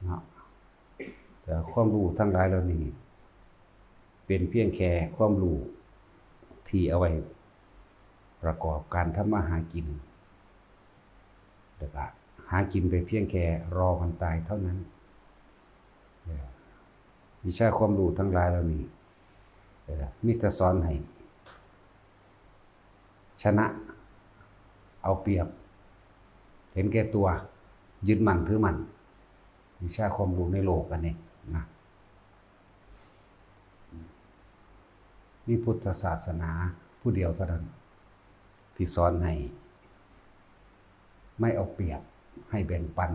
เนาะแต่ความรู้ทั้งหลายเหล่านี้เป็นเพียงแค่ความรู้ที่เอาไว้ประกอบการทำมาหากินแต่ก็หากินไปเพียงแค่รอวันตายเท่านั้นวิชาความรู้ทั้งหลายเหล่านี้มิตรสอนให้ชนะเอาเปรียบเห็นแก่ตัวยึดมั่นถือมั่นวิชาความรู้ในโลกอันนี้นะนี่พุทธศาสนาผู้เดียวเท่านั้นที่สอนให้ไม่เอาเปรียบให้แบ่งปัน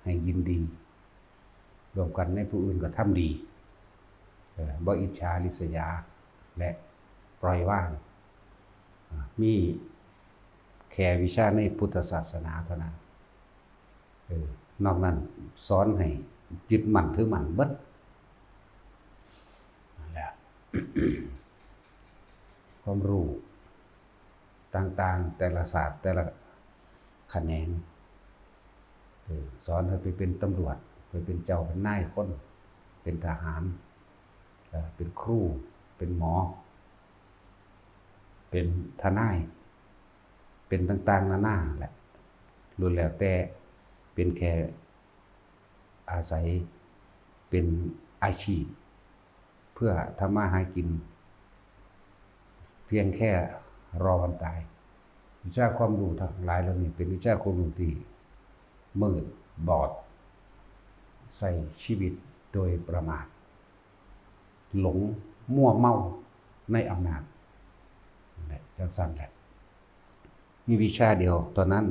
ให้ยินดีรวมกันในผู้อื่นก็ทำดีบ่อิจฉาริษยาและปล่อยวางมีแค่วิชาในพุทธศาสนาเท่านั้นนอกนั้นสอนให้ยึดมั่นถือมั่นเบิดนั่นแหละ ความรู้ต่างๆแต่ละศาสตร์แต่ละแขนงสอนให้ไปเป็นตำรวจไปเป็นเจ้าเป็นนายคนเป็นทหารเป็นครูเป็นหมอเป็นทนายเป็นต่างๆนานาแหละล้วนแล้วแต่เป็นแค่อาศัยเป็นอาชีพเพื่อทำมาหากินเพียงแค่รอวันตายวิชาความรู้ทั้งหลายเหล่านี้เป็นวิชาความรู้ที่มืดบอดใส่ชีวิตโดยประมาทหลงมั่วเมาในอำนาจจังสั่นแหละมีวิชาเดียวตอนนั้น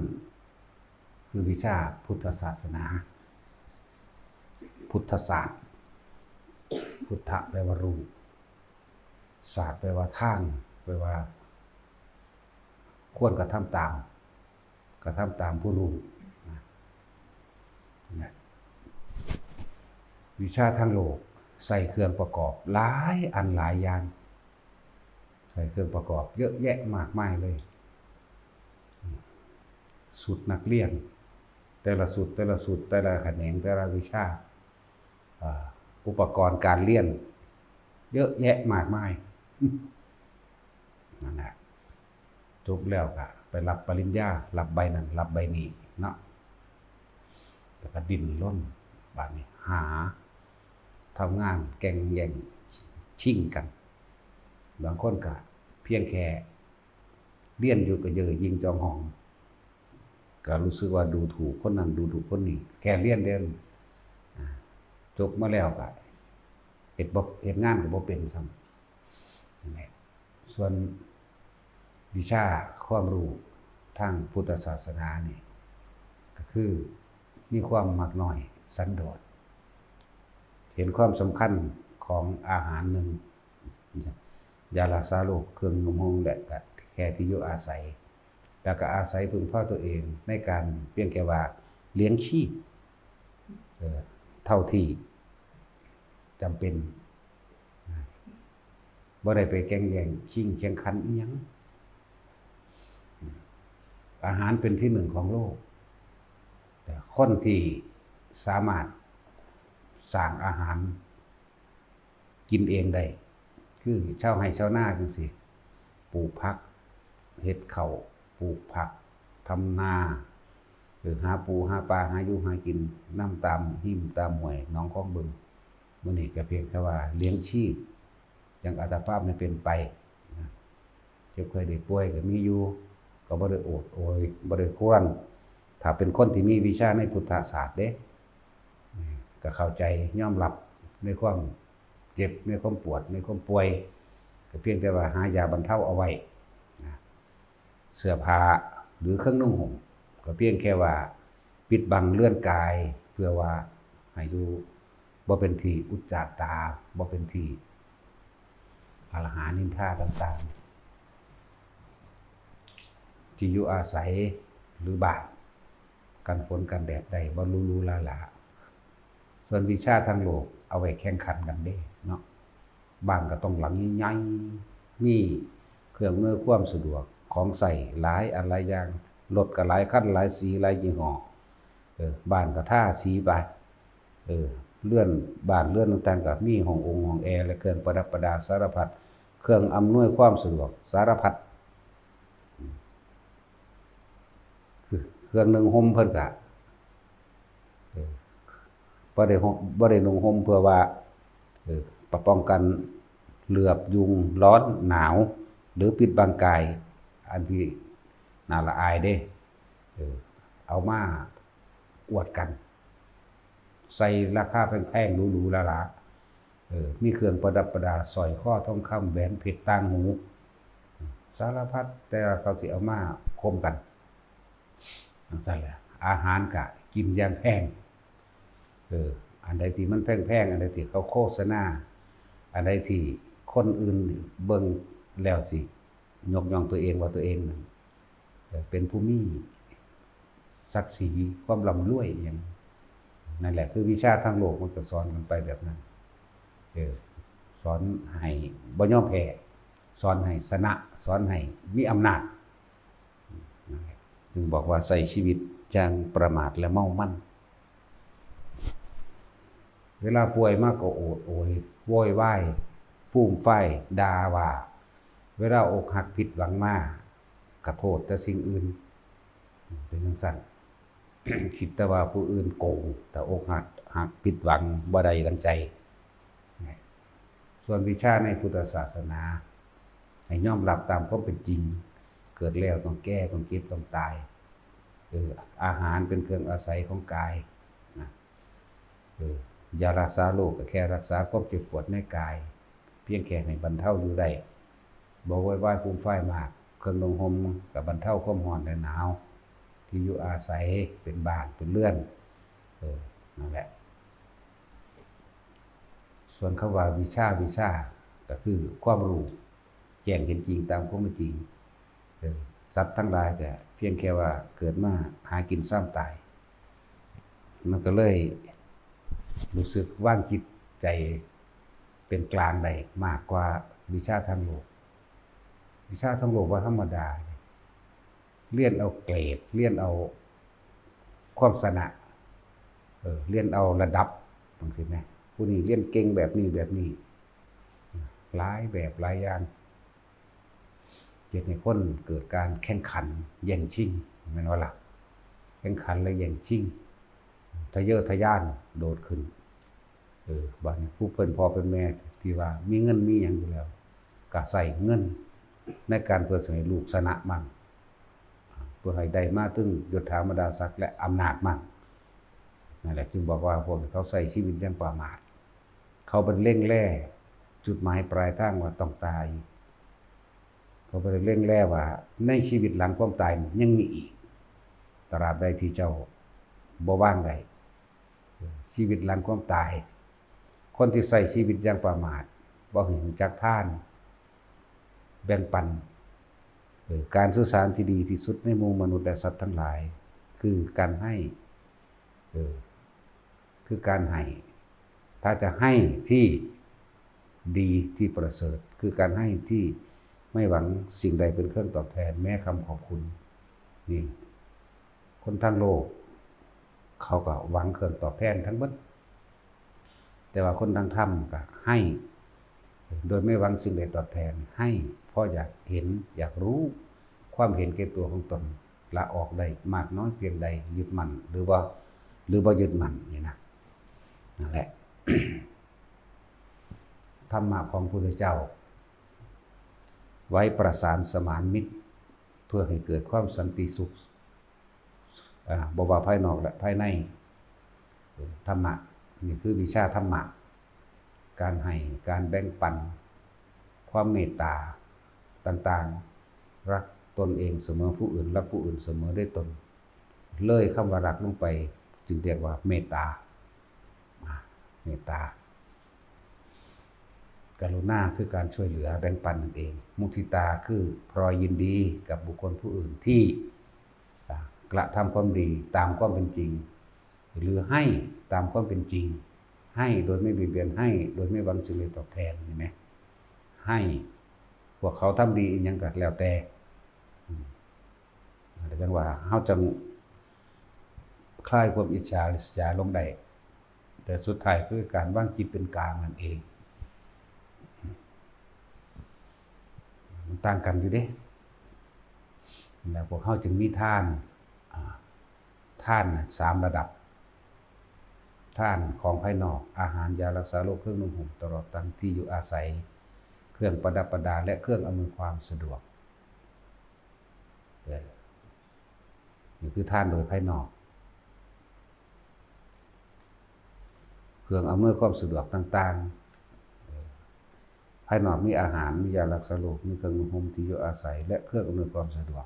คือวิชาพุทธศาสนาพุทธศาสตร์พุทธะแปลว่ารู้ศาสตร์แปลว่าทางแปลว่าควรกระทำตามผู้รู้นะวิชาทางโลกใส่เครื่องประกอบหลายอันหลายอย่างใส่เครื่องประกอบเยอะแยะมากมายเลยสุดนักเรียนแต่ละสุดแต่ละแขนงแต่ละวิชาอุปกรณ์การเรียนเยอะแยะมากมายนั่นแหละจบแล้วก็ไปรับปริญญารับใบนั้นรับใบนี้เนาะแล้วก็ดิ้นรนบาดนี้หาทำงานแข่งแย่งชิงกันบางคนก็เพียงแค่เรียนอยู่ก็เยอะยิงจองห้องก็รู้สึกว่าดูถูกคนนั้นดูถูกคนนี้แค่เรียนจบมาแล้วก็เฮ็ดงานก็บ่เป็นซ้ำส่วนวิชาความรู้ทางพุทธศาสนานี่ก็คือมีความมักน้อยสันโดษเห็นความสำคัญของอาหารหนึ่งยารักษาโรคเครื่องนุ่งห่มและแค่ที่อยู่อาศัยแล้วก็อาศัยพึ่งพาตัวเองในการเพียงแค่ว่าเลี้ยงชีพเท่าที่จำเป็นบ่ได้ไปแข่งแย่งชิงแข่งขันอีหยังอาหารเป็นที่หนึ่งของโลกแต่คนที่สามารถสร้างอาหารกินเองได้คือชาวไร่ชาวนาจังซี่ปลูกผักเฮ็ดข้าวปลูกผักทำนาหรือหาปูหาปลาหาอยู่หากินน้ำตามหิมตามห้วยหนองคลองบึงมื้อนี้ก็เพียงแค่ว่าเลี้ยงชีพอย่างอัตภาพไม่เป็นไปเจ็บไข้ได้ป่วยก็มีอยู่ก็บ่ได้โอดโอยบ่ได้ครวญถ้าเป็นคนที่มีวิชาในพุทธศาสตร์เด้ก็เข้าใจยอมรับในความเจ็บในความปวดในความป่วยก็เพียงแต่ว่าหายาบรรเทาเอาไว้เสื้อผ้าหรือเครื่องนุ่งห่มก็เพียงแค่ว่าปิดบังเลื่อนกายเพื่อว่าให้อยู่บ่เป็นที่อุจจาตาบ่เป็นที่กล่าวหานินทาต่างๆที่อยู่อาศัยหรือบ้านกันฝนกันแดดได้บ่รู้ๆลาๆส่วนวิชาทางโลกเอาไว้แข่งขันกันเด้เนาะบ้านก็ต้องหลังใหญ่ๆมีเครื่องอำนวยความสะดวกของใส่หลายอันหลายอย่างรถก็หลายคันหลายสีหลายยี่ห้อบ้านก็ท่าสีไป เลื่อนบ้านเลื่อนต่างๆก็มีห้ององค์ห้องแอร์และเครื่องประดับประดาสารพัดเครื่องอำนวยความสะดวกสารพัดคือเครื่องนึ่งห่มเพิ่นก็บ่ได้นุ่งห่มเพื่อว่าป้องกันเหลือบยุงร้อนหนาวหรือปิดบังกายอันที่น่าละอายเด้เอามาอวดกันใส่ราคาแพงๆหรูๆหราๆมีเครื่องประดับประดาสร้อยคอทองคำแหวนเพชรต่างหูสารพัดแต่เขาสิเอามาคมกันนั่นแหละอาหารก็กินอย่างแพงอันใดที่มันแพงๆอันใดที่เขาโฆษณาอันใดที่คนอื่นเบิ่งแล้วสิยกย่องตัวเองว่าตัวเองนั้นเป็นผู้มีศักดิ์ศรีความร่ำรวยอย่างนั่นแหละคือวิชาทางโลกมันก็สอนกันไปแบบนั้นสอนให้บ่ยอมแพ้สอนให้ชนะสอนให้มีอำนาจจึงบอกว่าใส่ชีวิตจังประมาทและเมามั่นเวลาป่วยมากก็โอดโอยโวยวายฟูมไฟด่าว่าเวลาอกหักผิดหวังมากกระโทษแต่สิ่งอื่นเป็นจังซั่น คิดแต่ว่าผู้อื่นโกงแต่อกหักผิดหวังบ่ได้ดังใจส่วนวิชาในพุทธศาสนาให้ยอมรับตามความเป็นจริงเกิดแล้วต้องแก้ต้องเก็บต้องตายอาหารเป็นเครื่องอาศัยของกายนะยารักษาโรคก็แค่รักษาความเจ็บปวดในกายเพียงแค่ให้บรรเทาอยู่ได้บ่โวยวายฟูมไฟมากเครื่องนุ่งห่มก็บรรเทาความร้อนและหนาวที่อยู่อาศัยเป็นบ้านเป็นเรือนนั่นแหละส่วนคำว่าวิชาก็คือความรู้แจ้งเห็นจริงตามความเป็นจริงสัตว์ทั้งหลายก็เพียงแค่ว่าเกิดมาหากินซ้ำตายมันก็เลยรู้สึกว่างจิตใจเป็นกลางได้มากกว่าวิชาทางโลกวิชาทางโลกว่าธรรมดาเรียนเอาเกรดเรียนเอาความสนะเรียนเอาระดับบางทีนะผู้นี้เรียนเก่งแบบนี้หลายแบบหลายอย่างเกิดในคนเกิดการแข่งขันแย่งชิงแม่นว่าล่ะแข่งขันและแย่งชิงทะเยอทะยานโดดขึ้นบัดนี้ผู้เพิ่นพ่อเป็นแม่ที่ว่ามีเงินมีหยังอยู่แล้วก็ใส่เงินในการเพื่อให้ลูกชนะมั่งเพื่อให้ได้มาถึงยศถาบรรดาศักดิ์และอำนาจมั่งนั่นแหละจึงบอกว่าพวกเขาใส่ชีวิตอย่างประมาทเขาเป็นเร่งแล่จุดหมายปลายทางว่าต้องตายเขาเป็นเร่งแล่ว่าในชีวิตหลังความตายยังมีอีกตราบใดที่เจ้าบ่ว่างใดชีวิตหลังความตายคนที่ใส่ชีวิตอย่างประมาทบ่เห็นจักทานแบ่งปันการสื่อสารที่ดีที่สุดในหมู่มนุษย์และสัตว์ทั้งหลายคือการให้คือการให้ถ้าจะให้ที่ดีที่ประเสริฐคือการให้ที่ไม่หวังสิ่งใดเป็นเครื่องตอบแทนแม้คำขอบคุณนี่คนทั้งโลกเขาก็หวังเครื่องตอบแทนทั้งหมดแต่ว่าคนทางธรรมก็ให้โดยไม่หวังสิ่งใดตอบแทนให้เพราะอยากเห็นอยากรู้ความเห็นแก่ตัวของตนละออกได้มากน้อยเพียงใดยึดมั่นหรือว่ายึดมั่นนี่นะนั่นแหละ ธรรมะของพระพุทธเจ้าไว้ประสานสมานมิตรเพื่อให้เกิดความสันติสุขบ่ว่าภายนอกและภายในธรรมะนี่คือวิชาธรรมะการให้การแบ่งปันความเมตตาต่างๆรักตนเองเสมอผู้อื่นรักผู้อื่นเสมอด้วยตนเลยคำว่ารักลงไปจึงเรียกว่าเมตตาเมตตากรุณาคือการช่วยเหลือแบ่งปันนั่นเองมุทิตาคือพรอยยินดีกับบุคคลผู้อื่นที่กระทำความดีตามความเป็นจริงหรือให้ตามความเป็นจริงให้โดยไม่เบียดเบียนให้โดยไม่หวังสิ่งใดตอบแทนเห็นไหมให้พวกเขาทำดีอีกอย่างก็แล้วแต่จังว่าเฮาจังคลายความอิจฉาริษยาลงได้ แต่สุดท้ายคือการวางจิตเป็นกลางนั่นเองมันต่างกันอยู่เด้แล้วพวกเขาจึงมีท่าน3 ระดับท่านของภายนอกอาหารยารักษาโรคเครื่องนุ่งห่มตลอดทั้งที่อยู่อาศัยเครื่องประดับประดาและเครื่องอำนวยความสะดวกนี่คือท่านโดยภายนอกเครื่องอำนวยความสะดวกต่างๆภายนอกมีอาหารมียารักษาโรคมีเครื่องนุ่งห่มที่อยู่อาศัยและเครื่องอำนวยความสะดวก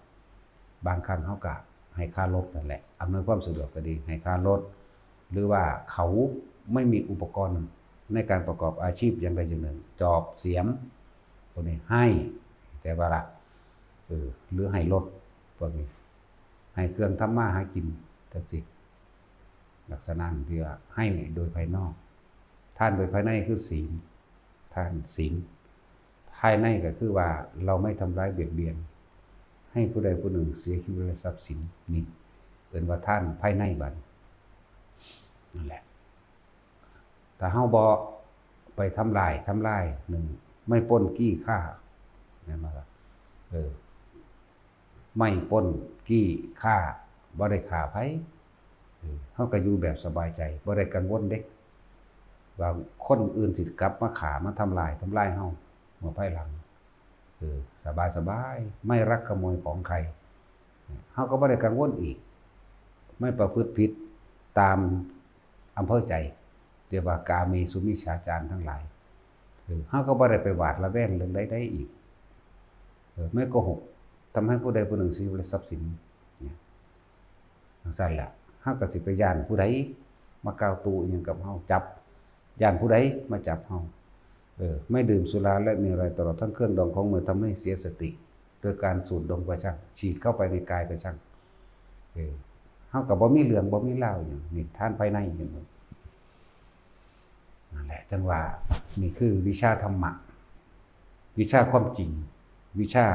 บางครั้งเขาก็ให้ค่ารถนั่นแหละอำนวยความสะดวกก็ดีให้ค่ารถหรือว่าเขาไม่มีอุปกรณ์ในการประกอบอาชีพอย่างใดอย่างหนึ่งจอบเสียมพวกนี้ให้แต่ว่าละหรือให้รถพวกนี้ให้เครื่องทำมาหากินทั้งสิ้นลักษณะที่ว่าให้โดยภายนอกท่านโดยภายในคือศีลท่านศีลภายในก็คือว่าเราไม่ทำร้ายเบียดเบียนให้ผู้ใดผู้หนึ่งเสียชีวิตและทรัพย์สินนี่เป็นว่าท่านภายในบัดนั่นแหละแต่เฮาบ่ไปทำลายหนึ่งไม่ปล้นกี้ฆ่านั่นมาละไม่ปล้นกี้ฆ่าบ่ได้ฆ่าไผเฮาก็อยู่แบบสบายใจบ่ได้กังวลเด้ว่าคนอื่นสิกลับมาฆ่ามาทำลายเฮาเมื่อภายหลังสบายไม่รักขโมยของใครเฮาก็บ่ได้กังวลอีกไม่ประพฤติผิดตามอำเภอใจเรียกว่ากาเมสุมิจฉาจารทั้งหลายเฮาก็บ่ได้ไปหวาดระแวงเรื่องใดๆอีกไม่โกหกทำให้ผู้ใดผู้หนึ่งเสียทรัพย์สินเนี่ยสั่นล่ะเฮาก็สิไปย้านผู้ใดมากล่าวตู่อิหยังกับเฮาจับย้านผู้ใดมาจับเฮาไม่ดื่มสุราและมีอะไรตลอดทั้งเครื่องดองของมือทำให้เสียสติโดยการสูดดมก็ช่างฉีดเข้าไปในกายก็ช่างเฮาก็บ่มีเรื่องบ่มีเล่าอย่างนี่ท่านภายในเห็นบ่นั่นแหละจังว่านี่คือวิชาธรรมะวิชาความจริงวิชา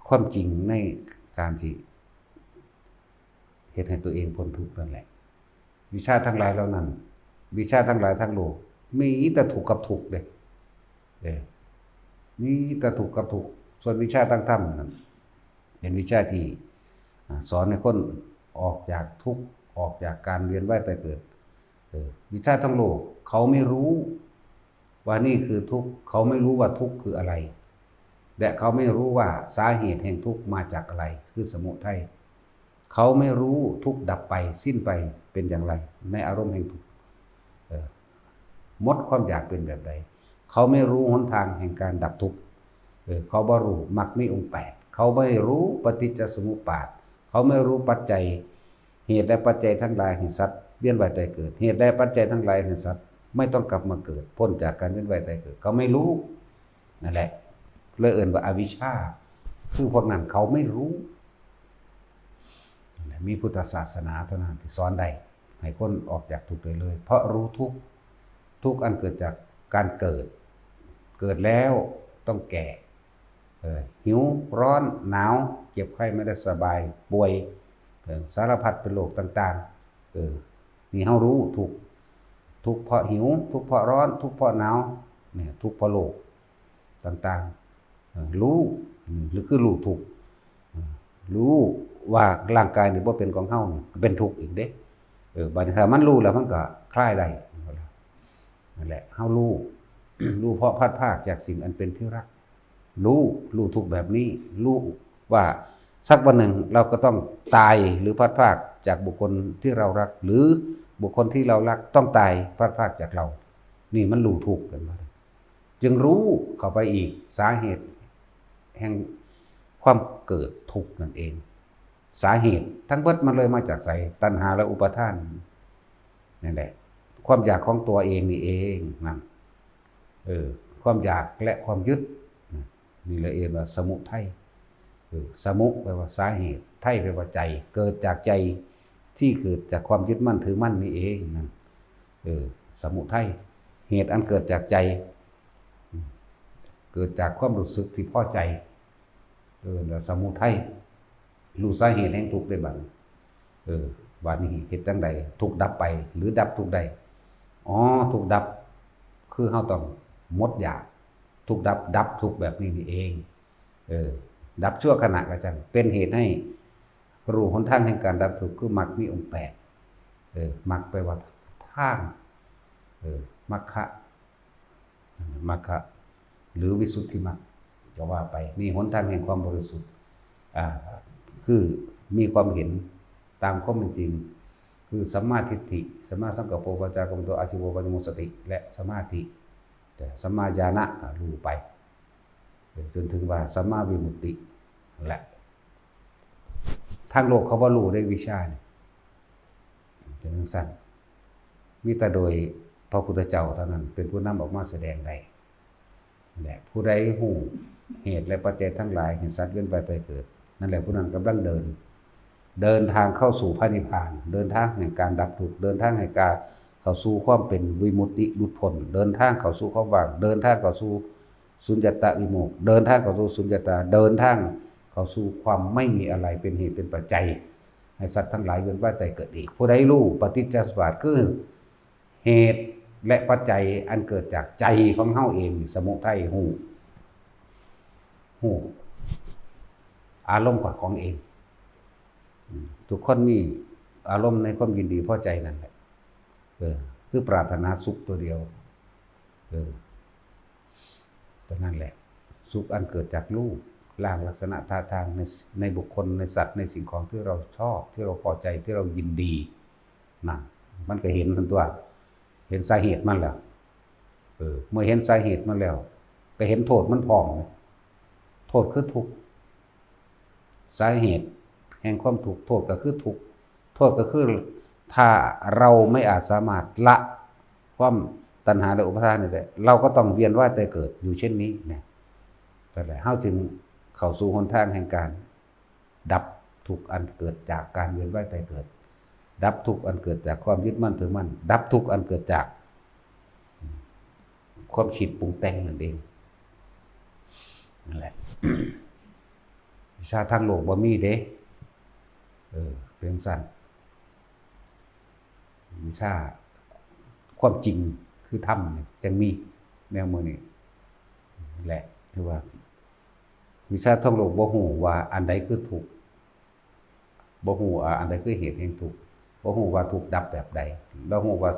ความจริงในการที่เฮ็ดให้ตัวเองพ้นทุกข์นั่นแหละวิชาทั้งหลายเหล่านั้นวิชาทั้งหลายทั้งโลกมีแต่ถูกกับถูกเด้มีแต่ถูกกับถูกส่วนวิชาทางธรรมนั้นเป็นวิชาที่สอนให้คนออกจากทุกข์ออกจากการเวียนว่ายตายเกิดวิชาทั้งโลกเขาไม่รู้ว่านี่คือทุกข์เขาไม่รู้ว่าทุกข์คืออะไรและเขาไม่รู้ว่าสาเหตุแห่งทุกข์มาจากอะไรคือสมุทัยเขาไม่รู้ทุกข์ดับไปสิ้นไปเป็นอย่างไรในอารมณ์แห่งทุกข์หมดความอยากเป็นแบบใดเขาไม่รู้หนทางแห่งการดับทุกข์เขาบ่รู้มรรคมีองค์8เขาไม่รู้ปฏิจจสมุปบาทเขาไม่รู้ปัจจัยเหตุและปัจจัยทั้งหลายแห่งสัตว์เวียนว่ายตายเกิดเหตุและปัจจัยทั้งหลายแห่งสัตว์ไม่ต้องกลับมาเกิดพ้นจากการเวียนว่ายตายเกิดเขาไม่รู้นั่นแหละเลยเอิ้นว่าอวิชชาคือพวกนั้นเขาไม่รู้มีพุทธศาสนาเท่านั้นที่สอนได้ให้คนออกจากทุกข์ได้เลยเพราะรู้ทุกข์อันเกิดจากการเกิดแล้วต้องแก่หิวร้อนหนาวเจ็บไข้ไม่ได้สบายป่วยสารพัดเป็นโรคต่างๆนี่เฮารู้ทุกข์เพราะหิวทุกข์เพราะร้อนทุกข์เพราะหนาวเนี่ยทุกข์เพราะโรคต่างๆรู้หรือคือรู้ทุกข์รู้ว่าร่างกายนี่บ่เป็นของเฮานี่เป็นทุกข์อีกเด้บัดนี้ถ้ามันรู้แล้วมันก็คลายได้นั่นแหละเฮารู้ รู้เพราะพัดภาคจากสิ่งอันเป็นที่รักรู้ทุกแบบนี้รู้ว่าสักวันหนึ่งเราก็ต้องตายหรือพัดภาคจากบุคคลที่เรารักหรือบุคคลที่เรารักต้องตายพัดภาคจากเรานี่มันรู้ทุกกันมาจึงรู้เข้าไปอีกสาเหตุแห่งความเกิดทุกข์นั่นเองสาเหตุทั้งเบิดมันเลยมาจากไสตัณหาและอุปาทานนั่นแหละความอยากของตัวเองนี่เองนั่นความอยากและความยึดนี่เลยเองว่าสมุทัยสมุแปลว่าสาเหตุไทัยแปลว่าใจเกิดจากใจที่เกิดจากความยึดมั่นถือมั่นนี่เองนั่นสมุทัยเหตุอันเกิดจากใจเกิดจากความรู้สึกที่พอใจแล้วสมุทัยรู้สาเหตุแห่งทุกข์ได้บัดบัดนี้เหตุจังใดทุกข์ดับไปหรือดับทุกข์ใด อ๋อทุกข์ดับคือเฮาต้องหมดอยากทุกข์ดับทุกข์แบบนี้นี่เองดับชั่วขณะก็จังเป็นเหตุให้รู้หนทางแห่งการดับทุกข์คือมรรคมีองค์8มรรคแปลว่าทางมรรคหรือวิสุทธิมรรคก็ว่าไปนี่หนทางแห่งความบริสุทธิ์คือมีความเห็นตามข้อเป็นจริงคือสัมมาทิฏฐิสัมมาสังกัปโปปัจจากรรมโตอาชีโวปัญญโมสติและสมาธิแต่สัมมาญาณะก็รู้ไปจนถึงว่าสัมมาวิมุตติแหละทางโลกเขาว่ารู้ได้วิชาเนี่ยเป็นสั้นมีแต่โดยพระพุทธเจ้าเท่านั้นเป็นผู้นำออกมาแสดงได้แหละผู้ใดหูเหตุและปัจจัยทั้งหลายเห็นสัตว์เวียนว่ายตายเกิดนั่นแหละผู้นั้นกำลังเดินทางเข้าสู่พระนิพพานเดินทางแห่งการดับทุกข์เดินทางแห่งการเข้าสู่ความเป็นวิมุตติหลุดพ้นเดินทางเข้าสู่ความว่างเดินทางเข้าสู่สุญญตวิโมกข์เดินทางเข้าสู่สุญญตาเดินทางเข้าสู่ความไม่มีอะไรเป็นเหตุเป็นปัจจัยให้สัตว์ทั้งหลายเวียนว่ายตายเกิดอีกผู้ใดรู้ปฏิจจสมุปบาทคือเหตุและปัจจัยอันเกิดจากใจของเฮาเองสมุทัยหูอารมณ์ของเองทุกคนมีอารมณ์ในความยินดีพอใจนั่นแหละคือปรารถนาสุขตัวเดียวตัวนั่นแหละสุขอันเกิดจากรูปร่างลักษณะท่าทางในบุคคลในสัตว์ในสิ่งของที่เราชอบที่เราพอใจที่เรายินดีนั่นมันก็เห็นทันตัวเห็นสาเหตุมันแล้วเมื่อเห็นสาเหตุมันแล้วก็เห็นโทษมันพร้อมโทษคือทุกข์สาเหตุแห่งความทุกข์โทษก็คือทุกข์โทษก็คือถ้าเราไม่อาจสามารถละความตัณหาและอุปาทานนี่ได้เราก็ต้องเวียนว่ายตายเกิดอยู่เช่นนี้นะแต่ละเฮาจึงเข้าสู่หนทางแห่งการดับทุกข์อันเกิดจากการเวียนว่ายตายเกิดดับทุกข์อันเกิดจากความยึดมั่นถือมั่นดับทุกข์อันเกิดจากความคิดปรุงแต่งนั่นเองนั่นแหละวิชาทางโลกบ่มีเด้เป็นสั้นวิชาความจริงคือธรรมเนี่ยจังมีแนวมือนี่แหละคือว่าวิชาทางโลกบ่ฮู้ว่าอันใดคือทุกข์บ่ฮู้ว่าอันใดคือเหตุแห่งทุกข์บ่ฮู้ว่าทุกข์ดับแบบใดบ่ฮู้ว่า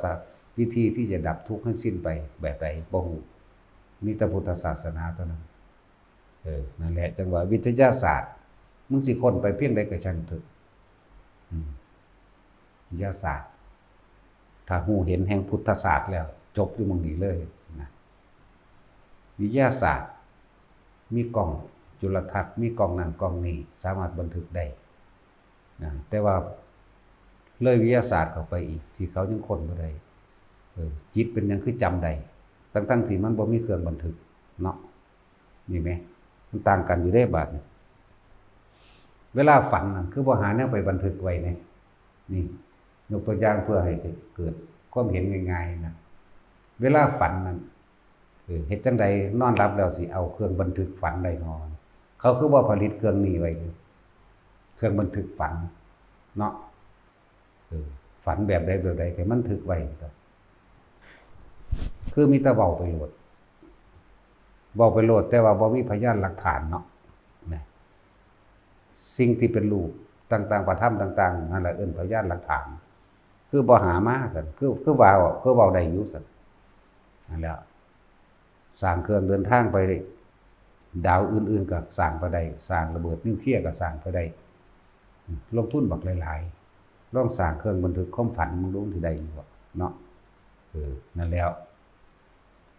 วิธีที่จะดับทุกข์ให้สิ้นไปแบบใดบ่ฮู้มีแต่พุทธศาสนาเท่านั้นนั่นแหละจังว่าวิทยาศาสตร์มึงสิค้นไปเพียงใดก็ช่างเถอะวิทยาศาสตร์ถ้าฮู้เห็นแห่งพุทธศาสตร์แล้วจบอยู่หม้องนี้เลยนะวิทยาศาสตร์มีกล้องจุลทรรศน์มีกล้องนั่นกล้องนี้สามารถบันทึกได้นะแต่ว่าเลยวิทยาศาสตร์เข้าไปอีกที่เขายังค้นบ่ได้จิตเป็นหยังคือจำได้ตั้งที่มันบ่มีเครื่องบันทึกเนาะนี่แหมมันต่างกันอยู่ได้บาดเวลาฝันน่ะคือบ่หาแนวไปบันทึกไว้นี่ยกตัวอย่างเพื่อให้เกิดความเห็นง่ายๆนะเวลาฝันนั้นเฮ็ดจังใดนอนหลับแล้วสิเอาเครื่องบันทึกฝันได้นอนเขาคือบ่ผลิตเครื่องนี้ไว้เครื่องบันทึกฝันเนาะฝันแบบใดให้มันทึกไว้คือมีแต่เว้าไปโลดแต่ว่าบ่มีพยานหลักฐานเนาะนะสิ่งที่เป็นรูปต่างๆประทับต่างๆนั่นแหละเอิ้นพยานหลักฐานคือบ่หามาซั่นคือเว้าได้อยู่ซั่นนั่นแหละสร้างเครื่องเดินทางไปดาวอื่นๆก็สร้างไปได้สร้างระเบิดนิวเคลียร์ก็สร้างไปได้ลงทุนบักหลายๆลองสร้างเครื่องบันทึกความฝันมึงรู้สิได้อยู่เนาะนั่นแล้ว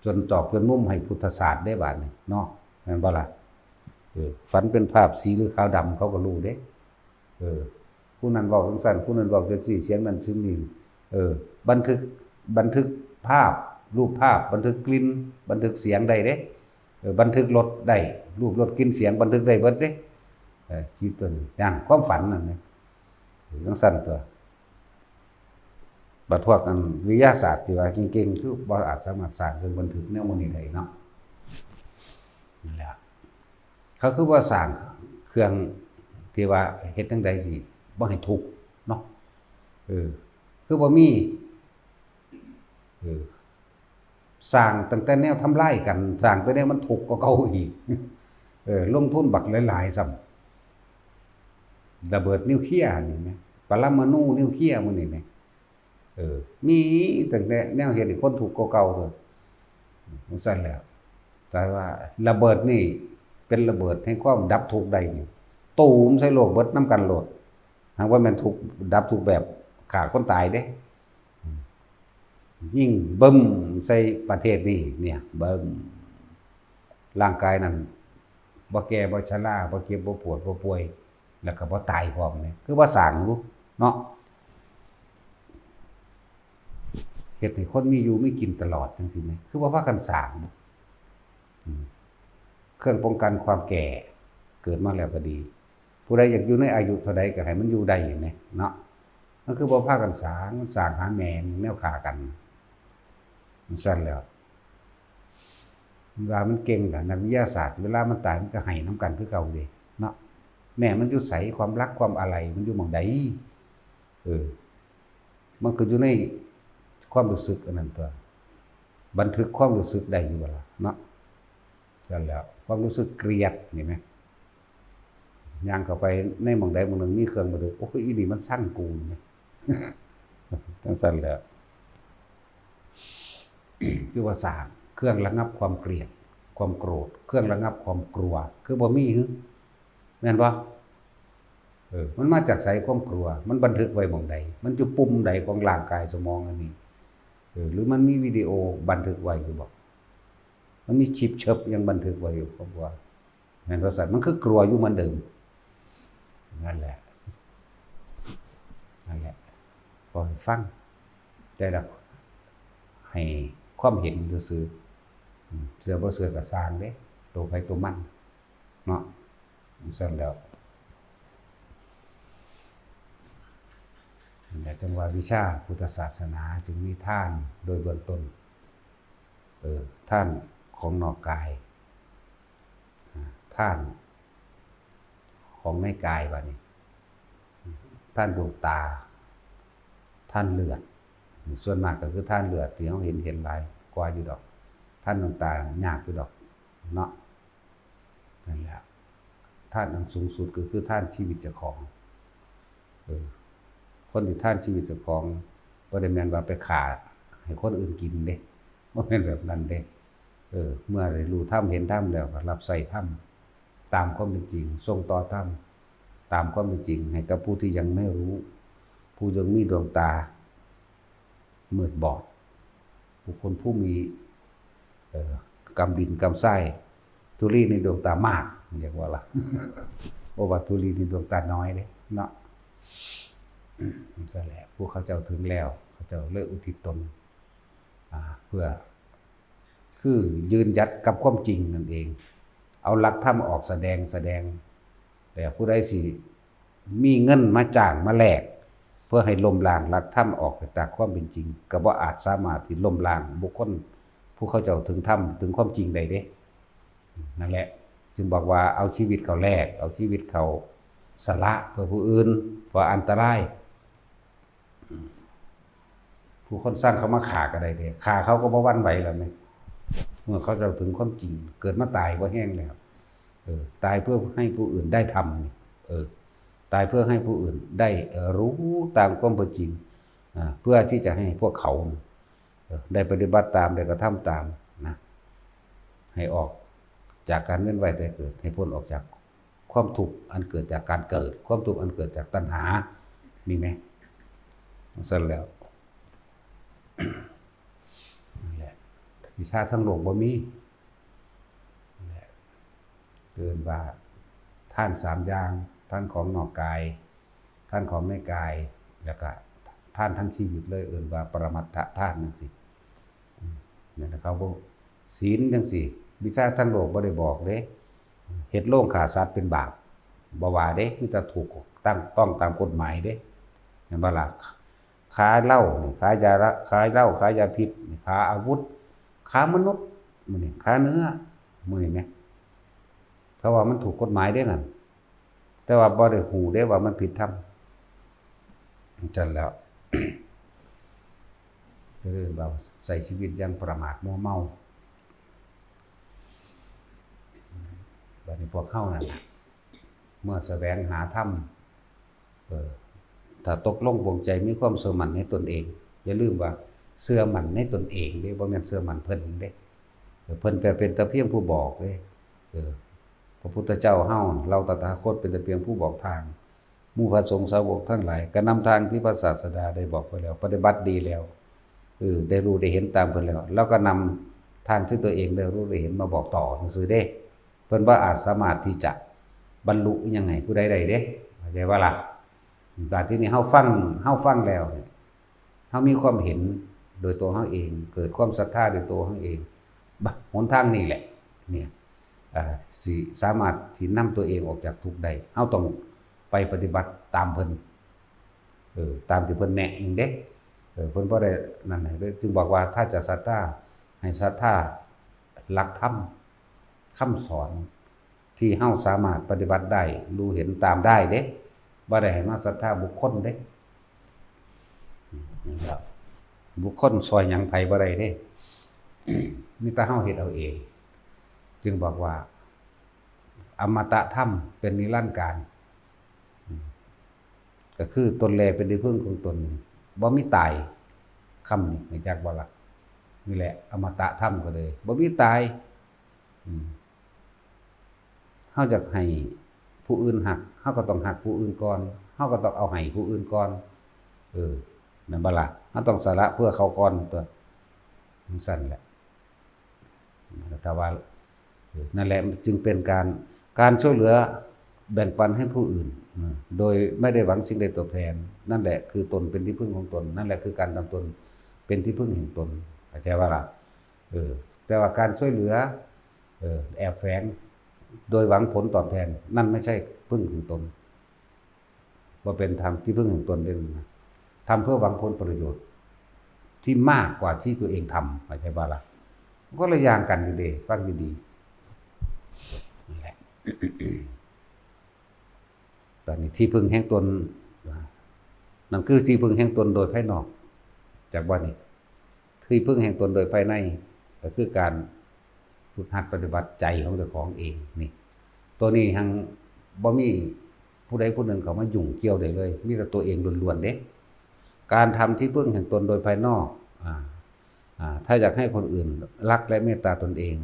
จนตอกจนมุมให้พุทธศาสตร์ได้บาดนี่เนาะแม่นบ่ล่ะฝันเป็นภาพสีหรือขาวดำเขาก็รู้เด้ผู้นั้นบอกสั้นผู้นั้นบอกจังซี่เสียงนั้นซึ่งนี่บันทึกภาพรูปภาพบันทึกกลิ่นบันทึกเสียงได้เด้บันทึกรสได้รูปรสกลิ่นเสียงบันทึกได้เบิดเด้ชีวิตตัวนี้อย่างความฝันนั่นนี่จังซั่นตัวบัดพวกนั้นวิทยาศาสตร์ที่ว่าเก่งๆคือบ่อาจสามารถสร้างเครื่องบันทึกแนวมื้อนี้ได้เนาะนั่นแหละเขาคือว่าสร้างเครื่องที่ว่าเฮ็ดจังใดสิบ่ให้ทุกข์เนาะคือบ่มี อสร้างตั้งแต่แนวทำลายกันสร้างแต่แนวมันถูกกว่าเก่าอีกลงทุนบักหลายๆซ้ำระเบิดนิวเคลียร์นี่แม่ปรมาณูนิวเคลียร์มื้อนี้แม่มีตั้งแต่แนวเฮ็ดให้คนถูกกว่าเก่าเด้อมันซั่นแล้วแต่ว่าระเบิดนี่เป็นระเบิดแห่งความดับทุกข์ได้นี่ตูมใส่โลกเบิดนำกันโลดหากว่ามันทุกข์ดับทุกข์แบบฆ่าคนตายเด้ยิ่งบึ้มใส่ประเทศนี้เนี่ยเบิ่งร่างกายนั้นบ่แก่บ่ชราบ่เจ็บบ่ปวดบ่ป่วยแล้วก็บ่ตายพร้อมเนี่ยคือว่าสร้างอยู่เนาะเฮ็ดให้คนมีอยู่มีกินตลอดจังซี่แหมคือว่าพากันสร้างเครื่องป้องกันความแก่เกิดมาแล้วก็ดีผู้ใดอยากอยู่ในอายุเท่าใดก็ให้มันอยู่ได้อย่างนี้เนาะมันคือบ่พากันสร้างมันสร้างหาแม่แนวฆ่ากันมันซั่นแล้วเวลามันเก่งล่ะนักวิทยาศาสตร์เวลามันตายมันก็ให้นำกันคือเก่าเด้เนาะแม่มันอยู่ไสความรักความอะไรมันอยู่หม้องใดมันก็อยู่ในความรู้สึกอันนั้นตัวบันทึกความรู้สึกได้อยู่บ่ล่ะเนาะซั่นแล้วความรู้สึกเกลียดนี่แม่ย่างเข้าไปในหม้องใดหม้องหนึ่งมีเครื่องบันทึกโอ้ยอีนี่มันสั่งกูแม่จังซั่นแหละคือว่าสร้างเครื่องระงับความเกลียดความโกรธเครื่องระงับความกลัวคือบ่มีหึแม่นบ่มันมาจากไสความกลัวมันบันทึกไว้หม้องใดมันอยู่ปุ่มใดของร่างกายสมองอันนี้หรือมันมีวิดีโอบันทึกไว้อยู่บ่มันมีชิปเชิบยังบันทึกไว้อยู่เพราะว่าแม่นว่าสัตว์มันคือกลัวอยู่เหมือนเดิมนั่นแหละพอฟังแต่ละให้ความเห็นซื่อเสือบ่เสือก็สร้างเด้ตัวไปตัวมันเนาะซั่นแล้วแต่จังว่าวิชาพุทธศาสนาจึงมีท่านโดยเบื้องต้นท่านของนอกกายท่านของในกายบัดนี้ท่านดวงตาท่านเลือดส่วนมากก็คือท่านเลือดที่เราเห็นหลายกว่าอยู่ดอกท่านดวงตายากอยู่ดอกเนาะนั่นแหละท่านอันสูงสุดก็คือท่านชีวิตเจ้าของคนที่ท่านชีวิตเจ้าของบ่ได้แม่นว่าไปฆ่าให้คนอื่นกินเด้บ่แม่นแบบนั้นเด้เมื่อได้รู้ธรรมเห็นธรรมแล้วก็รับใส่ธรรมตามความเป็นจริงส่งต่อธรรมตามความเป็นจริงให้กับผู้ที่ยังไม่รู้ผู้ยังมีดวงตามืดบอดบุคคลผู้มีกำดินกำไส้ธุลีในดวงตามากเรียกว่าล่ะบ่ว่าธุลีในดวงตาน้อยเด้เนาะนั่นแหละพวกเขาเจ้าถึงแล้วเขาเจ้าเลยอุทิศตนเพื่อคือยืนยัดกับความจริงนั่นเองเอาหลักธรรมออกแสดงแต่ผู้ใดสิมีเงินมาจ้างมาแลกเพื่อให้ล้มล้างหลักธรรมออกจากความเป็นจริงก็บ่อาจสามารถที่ล้มล้างบุคคลผู้เขาเจ้าถึงธรรมถึงความจริงได้เด้นั่นแหละจึงบอกว่าเอาชีวิตเขาแลกเอาชีวิตเขาสละเพื่อผู้อื่นเพราะอันตรายผู้คนสร้างเขามาฆ่าก็ได้เด้ฆ่าเขาก็บ่หวั่นไหวแล้วแม่เมื่อเขาเจ้าถึงความจริงเกิดมาตายบ่แห้งแล้วตายเพื่อให้ผู้อื่นได้ทำตายเพื่อให้ผู้อื่นได้รู้ตามความเป็นจริงเพื่อที่จะให้พวกเขาได้ปฏิบัติตามได้กระทำตามนะให้ออกจากการเวียนว่ายตายเกิดให้พ้นออกจากความทุกข์อันเกิดจากการเกิดความทุกข์อันเกิดจากตัณหามีไหมสั่นแล้วนั่นแหละวิชาทั้งโลกบ่มีเกินว่าท่าน3อย่างท่านของนอกกายท่านของในกายแล้วก็ท่านทั้งชีวิตเลยเอิ้นว่าปรมัตถท่านจังซี่เนี่ยนะครับบ่ศีลจังซี่วิชาทั้งโลกบ่ได้บอกเด้เฮ็ดโรงฆ่าสัตว์เป็นบาปบ่ว่าเด้มีแต่ถูกต้องตามกฎหมายเด้เห็นบ่ล่ะค้าเหล้านี่ค้ายาค้าเหล้าค้ายาพิษนี่ค้าอาวุธค้ามนุษย์มื้อนี้ค้าเนื้อมื้อนี้แม่เพราะว่ามันถูกกฎหมายเด้นั่นแต่ว่าบ่ได้ฮู้เด้ว่ามันผิดธรรมจังแล้ว หรือเราใส่ชีวิตอย่างประมาทมัวเมาบัดนี้พวกเข้านั่นน่ะเมื่อแสวงหาธรรมถ้าตกลงปลงใจมีความเชื่อมั่นในตนเองอย่าลืมว่าเชื่อมั่นในตนเองเด้บ่แม่นเชื่อมั่นเพิ่นเด้เพิ่นเป็นแต่เพียงผู้บอกเด้พระพุทธเจ้าเฮาเราตถาคตเป็นแต่เพียงผู้บอกทางหมู่พระสงฆ์สาวกทั้งหลายก็นำทางที่พระศาสดาได้บอกไว้แล้วปฏิบัติดีแล้วได้รู้ได้เห็นตามเพิ่นแล้วก็นำทางที่ตัวเองได้รู้ได้เห็นมาบอกต่อซื่อๆเด้เพิ่นบ่อาจสามารถที่จะบรรลุยังไงผู้ใดได้เด้เข้าใจว่าล่ะแต่ที่นี่เฮาฟังแล้วเฮามีความเห็นโดยตัวเฮาเองเกิดความศรัทธาโดยตัวเฮาเองหนทางนี้แหละเนี่ยสิสามารถสินำตัวเองออกจากทุกข์ได้เฮาต้องไปปฏิบัติตามเพิ่นตามที่เพิ่นแนะนี่เด้เพิ่นบ่ได้นั่นให้จึงบอกว่าถ้าจะศรัทธาให้ศรัทธาหลักธรรมคำสอนที่เฮาสามารถปฏิบัติได้รู้เห็นตามได้เด้บ่ได้ให้มาศรัทธาบุคคลเด้นี่ครับบุคคลซอยหยังไผบ่ได้เด้มีแต่เฮาเฮ็ดเอาเองจึงบอกว่าอมตะธรรมเป็นนิรันดร์กาลก็คือตนแลเป็นที่พึ่งของตนบ่มีตายคำนี้ให้จักบ่ล่ะนี่แหละอมตะธรรมก็เลยบ่มีตายเฮาจะให้ผู้อื่นหักเฮาก็ต้องหักผู้อื่นก่อนเฮาก็ต้องเอาให้ผู้อื่นก่อนนั่นบ่ล่ะเฮาต้องสละเพื่อเขาก่อนตัวสั่นแหละแต่ว่านั่นแหละจึงเป็นการช่วยเหลือแบ่งปันให้ผู้อื่นโดยไม่ได้หวังสิ่งใดตอบแทนนั่นแหละคือตนเป็นที่พึ่งของตนนั่นแหละคือการทำตนเป็นที่พึ่งแห่งตนเข้าใจว่าล่ะแต่ว่าการช่วยเหลือแอบแฝงโดยหวังผลตอบแทนนั่นไม่ใช่พึ่งของตนว่าเป็นธรรมที่พึ่งแห่งตนเป็นทำเพื่อหวังผลประโยชน์ที่มากกว่าที่ตัวเองทำเข้าใจว่าล่ะก็เลยอย่างกันอยู่ดีฟังดีๆนี่แหละตอนนี้ที่พึ่งแห่งตนนั่นคือที่พึ่งแห่งตนโดยภายนอกจากว่านี่ที่พึ่งแห่งตนโดยภายในก็คือการฝึกหัดปฏิบัติใจของเจ้าของเองนี่ตัวนี้ทั้งบ่มีผู้ใดผู้หนึ่งเขามายุ่งเกี่ยวได้เลยมีแต่ตัวเองล้วนๆเด้การทำที่พึ่งแห่งตนโดยภายนอกถ้าอยากให้คนอื่นรักและเมตตาตนเอง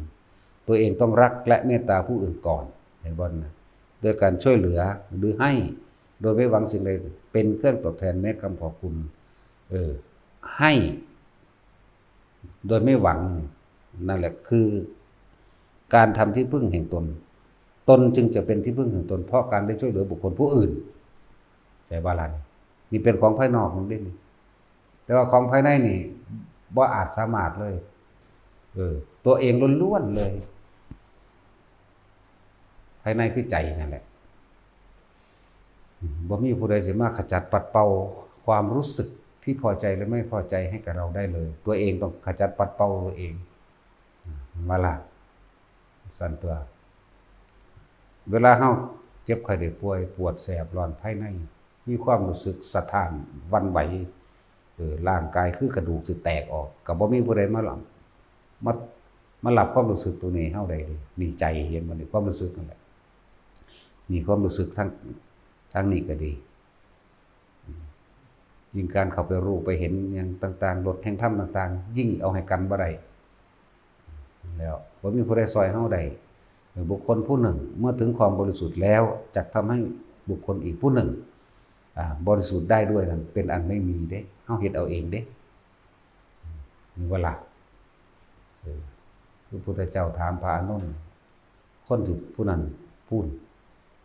ตัวเองต้องรักและเมตตาผู้อื่นก่อนเห็นบ่นะโดยการช่วยเหลือหรือให้โดยไม่หวังสิ่งใดเป็นเครื่องตอบแทนแม้คำขอบคุณให้โดยไม่หวังนั่นแหละคือการทำที่พึ่งแห่งตนตนจึงจะเป็นที่พึ่งแห่งตนเพราะการได้ช่วยเหลือบุคคลผู้อื่นใจบาลานนี่เป็นของภายนอกของเด่นแต่ว่าของภายในนี่บ่อาจสามารถเลยตัวเองล้วนๆเลยภายในคือใจนั่นแหละบ่มีผู้ใดสิมาขจัดปัดเป่าความรู้สึกที่พอใจหรือไม่พอใจให้กับเราได้เลยตัวเองต้องขจัดปัดเป่าตัวเองมาล่ะสั่นตัวเวลาเฮาเจ็บไข้ได้ป่วยปวดแสบร้อนภายในมีความรู้สึกสะท้านวันไหวร่างกายคือกระดูกสิแตกออกก็บ่มีผู้ใดมาหลับความรู้สึกตัวนี้เฮาได้นี่ใจเห็นมันนี่ความรู้สึกนั่นแหละนี่ความรู้สึกทั้งนี้ก็ดียิ่งการเข้าไปรู้ไปเห็นอย่างต่างๆรถแห่งธรรมต่างๆยิ่งเอาให้กันบ่ได้แล้วบ่มีผู้ใดซอยเฮาได้บุคคลผู้หนึ่งเมื่อถึงความบริสุทธิ์แล้วจะทำให้บุคคลอีกผู้หนึ่งบริสุทธิ์ได้ด้วยนั่นเป็นอันไม่มีเด้เฮาเฮ็ดเอาเองเด้นี่ว่าล่ะพระพุทธเจ้าถามพระอานนท์คนที่ผู้นั้นพูด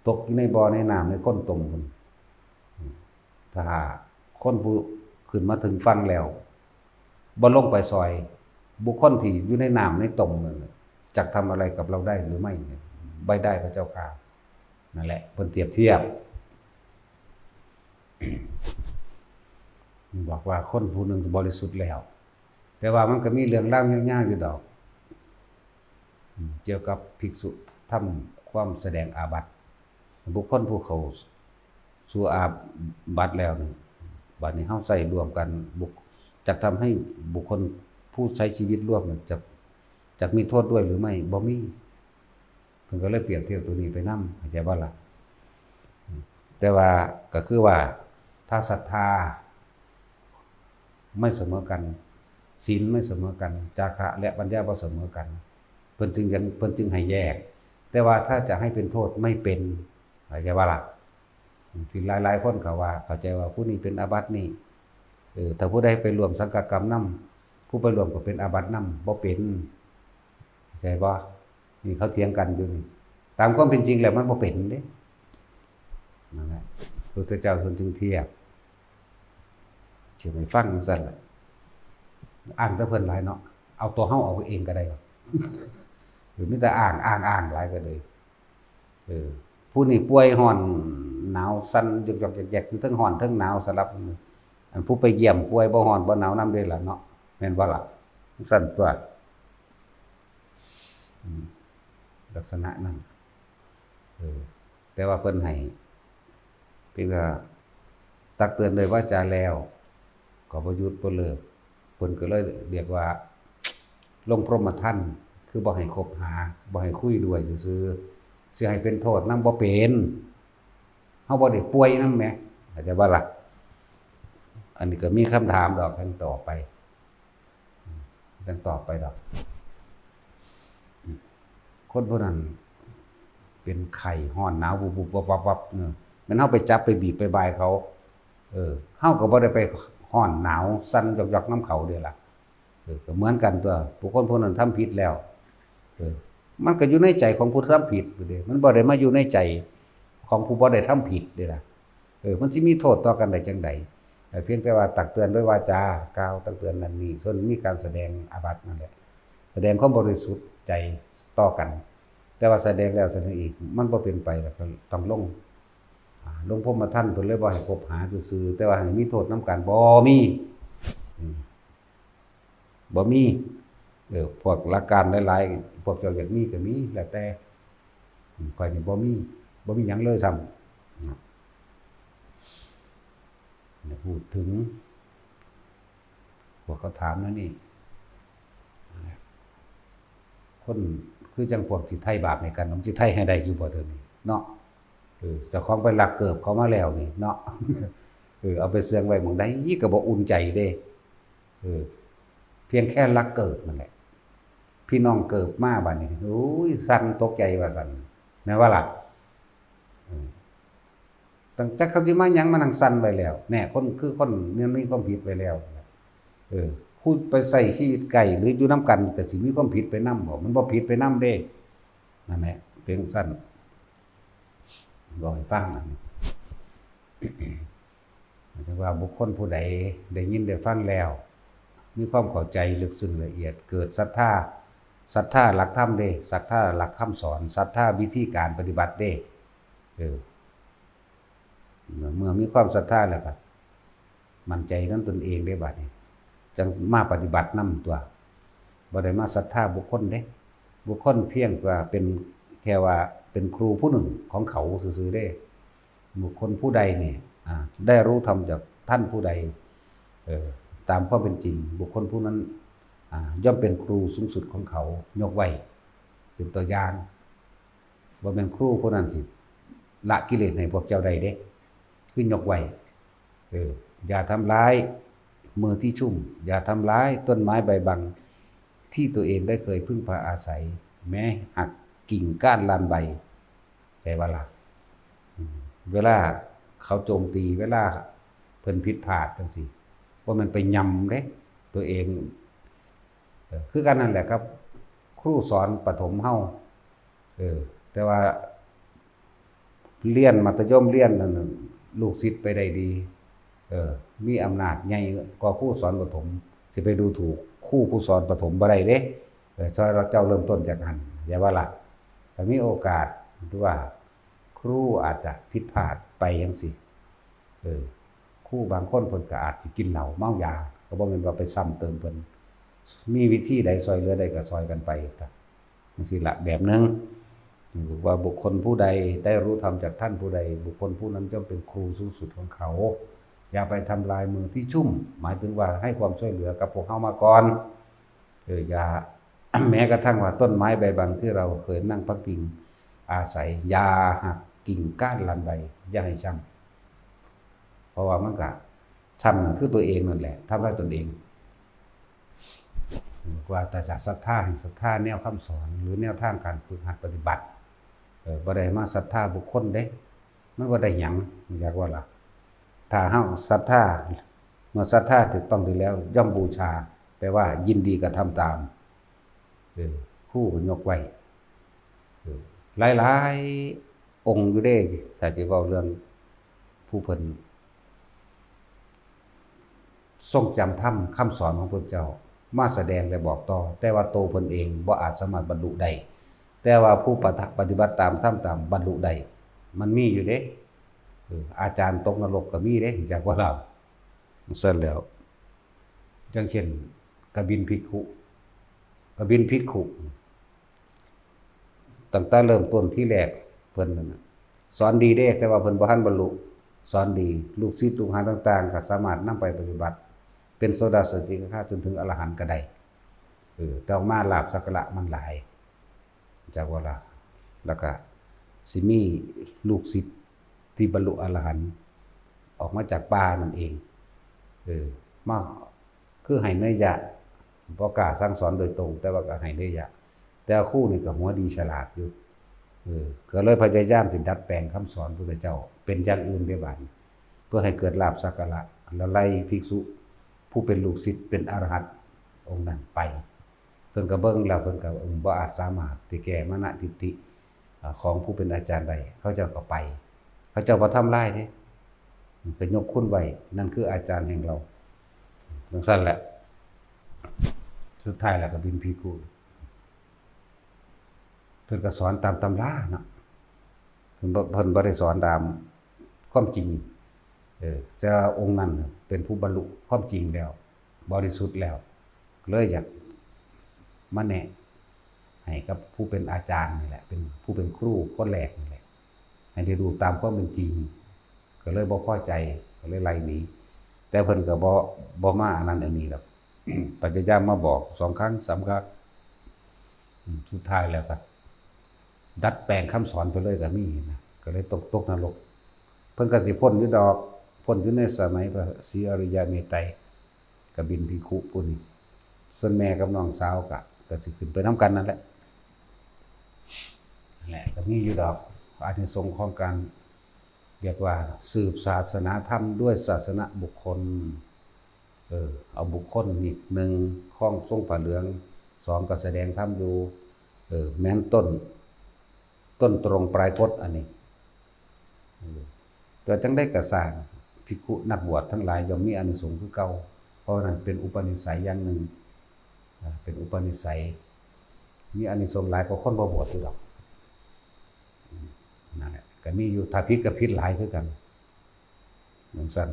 ตกอยู่ในบ่อในน้ำในคนตมพุ่นถ้าคนผู้ขึ้นมาถึงฝั่งแล้วบ่ลงไปซอยบุคคลที่อยู่ในน้ำในตมนั่นจักทำอะไรกับเราได้หรือไม่ไม่ได้พระเจ้าค่ะนั่นแหละเพิ่นเปรียบเทียบบอกว่าคนผู้หนึ่งบริสุทธิ์แล้วแต่ว่ามันก็มีเรื่องเล่ายาวๆอยู่ดอกเกี่ยวกับภิกษุทำความแสดงอาบัติบุคคลผู้เขาสู่อาบัติแล้วนี่บัดนี้เฮาใส่รวมกัน จะทำให้บุคคลผู้ใช้ชีวิตร่วมจะมีโทษด้วยหรือไม่บ่มีเพิ่นก็เลยเปรียบเทียบตัวนี้ไปนำเข้าใจบ่ล่ะแต่ว่าก็คือว่าถ้าศรัทธาไม่เสมอกันศีลไม่เสมอกันจาคะและปัญญาบ่เสมอกันเพิ่นจึงให้แยกแต่ว่าถ้าจะให้เป็นโทษไม่เป็นเข้าใจบ่ล่ะที่หลายๆคนเขาว่าเข้าใจว่าผู้นี้เป็นอาบัตินี่ถ้าผู้ใดไปร่วมสังฆกรรมนำผู้ไปร่วมก็เป็นอาบัตินำบ่เป็นเข้าใจบ่นี่เขาเถียงกันอยู่นี่ตามความเป็นจริงแล้วมันบ่เป็นเด้นั่นแหละพระพุทธเจ้าทรงจึงเทียบเชื่อไม่ฟังจังซั่นล่ะอ้างแต่เพิ่นหลายเนาะเอาตัวเฮาเอาเองก็ได้หรือมีแต่อ้างหลายก็เลยผู้นี่ป่วยร้อนหนาวสั่นยกๆแยกๆอยู่ทั้งร้อนทั้งหนาวสลับอันผู้ไปเยี่ยมป่วยบ่ร้อนบ่หนาวนำเด้ล่ะเนาะแม่นบ่ล่ะสั่นตัวลักษณะนั้นแต่ว่าเพิ่นให้เพียงแต่ตักเตือนโดยวาจาแล้วก็บ่หยุดบ่เลิกเพิ่นก็เลยเรียกว่าลงพรหมทัณฑ์คือบ่ให้คบหาบ่ให้คุยด้วยซื่อๆสิให้เป็นโทษนำบ่เป็นเฮาบ่ได้ป่วยนำแหมเข้าใจบ่ล่ะอันนี้ก็มีคำถามดอกกันต่อไปดอกคนพวกนั้นเป็นไข้ร้อนหนาววุบๆวับๆเนี่ยมันเฮาไปจับไปบีบไปบายเขาเฮาก็บ่ได้ไปร้อนหนาวสั่นยอกๆนำเขาเด้ล่ะก็เหมือนกันตัวผู้คนพวกนั้นทำผิดแล้วมันก็อยู่ในใจของผู้ทำผิดเด้มันบ่ได้มาอยู่ในใจของผู้บ่ได้ทำผิดเด้ล่ะมันสิมีโทษต่อกันได้จังได๋เพียงแต่ว่าตักเตือนด้วยวาจากล่าวตักเตือนนั่นนี่ส่วนมีการแสดงอาบัตินั่นแหละแสดงความบริสุทธิ์ใจต่อกันแต่ว่าแสดงแล้วแสดงอีกมันบ่เป็นไปแล้วก็ต้องลงพรหมทัณฑ์เพิ่นเลยบ่ให้คบหาซื่อๆแต่ว่าให้มีโทษนำกันบ่มีพวกหลักการหลายๆพวกเจ้าอยากมีก็มีแล้วแต่ข้อยนี่บ่มีหยังเลยซ้ำพูดถึงพวกเขาถามนั่นนี่คนคือจังพวกสิไถ่บาปในกันผมสิไถ่ให้ได้อยู่บ่เด้อนี่เนาะเจ้าของไปลักเกิบเขามาแล้วนี่เนาะเอาไปเสื่องไว้หม้องใดก็บ่อุ่นใจเด้เพียงแค่ลักเกิบนั่นแหละพี่น้องเกิบมาบัดนี้โอ้ยสั่นตกใจว่าสั่นแม่ว่าล่ะตั้งจักเขาสิมาหยังมานั่งสั่นไว้แล้วแน่คนคือคนมันมีความผิดไว้แล้วพูดไปใส่ชีวิตไก่หรืออยู่นํกันก็สิมีความผิดไปนำบ่มันบ่ผิดไปนำเด้นั่นแหละเพียงสั่นบอกให้ฟังอันนี้จังว่าบุคคลผู้ใดได้ยินได้ฟังแล้วมีความเข้าใจลึกซึ้งละเอียดเกิดศรัทธาหลักธรรมเด้ศรัทธาหลักคำสอนศรัทธาวิธีการปฏิบัติเด้เมื่อมีความศรัทธาแล้วก็มั่นใจนำตนเองได้บัดนี้จังมาปฏิบัตินำตัวบ่ได้มาศรัทธาบุคคลเด้บุคคลเพียงว่าเป็นแค่ว่าเป็นครูผู้หนึ่งของเขาซื่อๆเด้บุคคลผู้ใดนี่ได้รู้ธรรมจากท่านผู้ใดตามความเป็นจริงบุคคลผู้นั้นย่อมเป็นครูสูงสุดของเขายกไว้เป็นตัวอย่างบ่แม่นครูผู้นั้นสิละกิเลสให้พวกเจ้าใดเด้คือยกไว้อย่าทำร้ายมือที่ชุ่มอย่าทำร้ายต้นไม้ใบบังที่ตัวเองได้เคยพึ่งพาอาศัยแม้หักกิ่งก้านลานใบใช่ว่าล่ะเวลาเขาโจมตีเวลาเพิ่นผิดพลาดจังซี่ว่ามันไปยำเด้ตัวเองคือกันนั่นแหละครับครูสอนประถมเฮาแต่ว่าเรียนมัธยมเรียนนั่นลูกศิษย์ไปได้ดีมีอำนาจใหญ่กว่าครูสอนประถมสิไปดูถูกครูผู้สอนประถมบ่ได้เด้ช่วยเราเจ้าเริ่มต้นจากหันอย่าว่าล่ะถ้ามีโอกาสหรือว่าครูอาจจะผิดพลาดไปจังซี่ครูบางคนเพิ่นก็อาจสิกินเหล้าเมายาก็บ่แม่นว่าไปซ้ำเติมเพิ่นมีวิธีใดซอยเหลือได้ก็ซอยกันไปจังซี่ล่ะแบบนึงว่าบุคคลผู้ใดได้รู้ธรรมจากท่านผู้ใดบุคคลผู้นั้นย่อมเป็นครูสูงสุดของเขา อย่าไปทำลายมือที่ชุ่มหมายถึงว่าให้ความช่วยเหลือกับพวกเฮามาก่อนอย่า แม้กระทั่งว่าต้นไม้ใบบางที่เราเคยนั่งพักพิงอาศัยอย่าหักกิ่งก้านลำใบอย่าให้ช้ำเพราะว่ามันก็ช้ำนั่นคือตัวเองนั่นแหละทำร้ายตนเองว่าแต่จะศรัทธาให้ศรัทธาแนวคำสอนหรือแนวทางการฝึกหัดปฏิบัติบ่ได้มาศรัทธาบุคคลเด้มันบ่ได้หยังอยากว่าล่ะถ้าเฮาศรัทธาเมื่อศรัทธาถูกต้องดีแล้วย่อมบูชาแปลว่ายินดีกระทำตามคู่ก็ยกไว้หลายๆองค์อยู่เด้ถ้าจะเว้าเรื่องผู้เพิ่นทรงจำธรรมคำสอนของพระเจ้ามาแสดงและบอกต่อแต่ว่าโตเพิ่นเองบ่อาจสามารถบรรลุได้แต่ว่าผู้ปฏิบัติตามธรรมตามบรรลุได้มันมีอยู่เด้อาจารย์ตกนรกก็มีเด้จากว่าเราเสร็จแล้วจังเช่นกบินภิกขุตั้งแต่เริ่มต้นที่แรกเพิ่นนั่นน่ะสอนดีเด้แต่ว่าเพิ่นบ่ทันบรรลุสอนดีลูกศิษย์ลูกหาต่างๆก็สามารถนำไปปฏิบัติเป็นโสดาสกิทาคาจนถึงอรหันต์ก็ได้แต่ออกมาลาภสักการะมันหลายจากว่าล่ะแล้วก็สิมีลูกศิษย์ที่บรรลุอรหันต์ออกมาจากป่านั่นเองมาคือให้เนยยะบ่กล้าสั่งสอนโดยตรงแต่ว่าก็ให้เนยยะแต่ครูนี่ก็หัวดีฉลาดอยู่ก็เลยพยายามสิดัดแปลงคำสอนพระพุทธเจ้าเป็นอย่างอื่นได้บัดเพื่อให้เกิดลาภสักการะแล้วไล่ภิกษุผู้เป็นลูกศิษย์เป็นอรหันต์องค์นั้นไปเพิ่นก็เบิ่งแล้วเพิ่นก็บ่อาจสามารถที่แก้มนะทิฏฐิของผู้เป็นอาจารย์ได้เขาเจ้าก็ไปเขาเจ้าบ่ทำลายเด้ก็ยกคุณไว้นั่นคืออาจารย์แห่งเราจังซั่นแหละสุดท้ายแล้วก็บินภิกขุเพิ่นก็สอนตามตำราเนาะเพิ่นบ่ได้สอนตามความจริงจะองค์นั้นเป็นผู้บรรลุความจริงแล้วบริสุทธิ์แล้วเลยอยากมาแนะให้กับผู้เป็นอาจารย์นี่แหละเป็นผู้เป็นครูคนแรกนี่แหละให้ได้ดูตามความเป็นจริงก็เลยบ่พอใจก็เลยไล่หนีแต่เพิ่นก็บ่มาอันนั้นอันนี้หรอก พยายามมาบอก2ครั้ง3ครั้งสุดท้ายแล้วก็ดัดแปลงคำสอนไปเลยก็มีนะก็เลยตกนรกเพิ่นก็สิพ้นอยู่ดอกพ้นอยู่ในสมัยพระศรีอริยเมตไตรกบินภิกขุผู้นี้ส่วนแม่กับน้องสาวก็สิขึ้นไปนำกันนั่นแหละก็มีอยู่ดอกอานิสงส์ของการเรียกว่าสืบศาสนาธรรมด้วยศาสนบุคคลเอาบุคคลนี่1คล้องทรงผ้าเหลือง2ก็แสดงธรรมอยู่แม้นต้นตรงปลายคดอันนี้แต่จังได้ก็สร้างภิกขุนักบวชทั้งหลายย่อมมีอานิสงส์คือเก่าเพราะนั้นเป็นอุปนิสัยอย่างหนึ่งเป็นอุปนิสัยมีอานิสงส์หลายกว่าคนบ่บวชอยู่ดอกนั่นแหละก็มีอยู่ถ้าผิดก็ผิดหลายคือกันเหมือนซั่น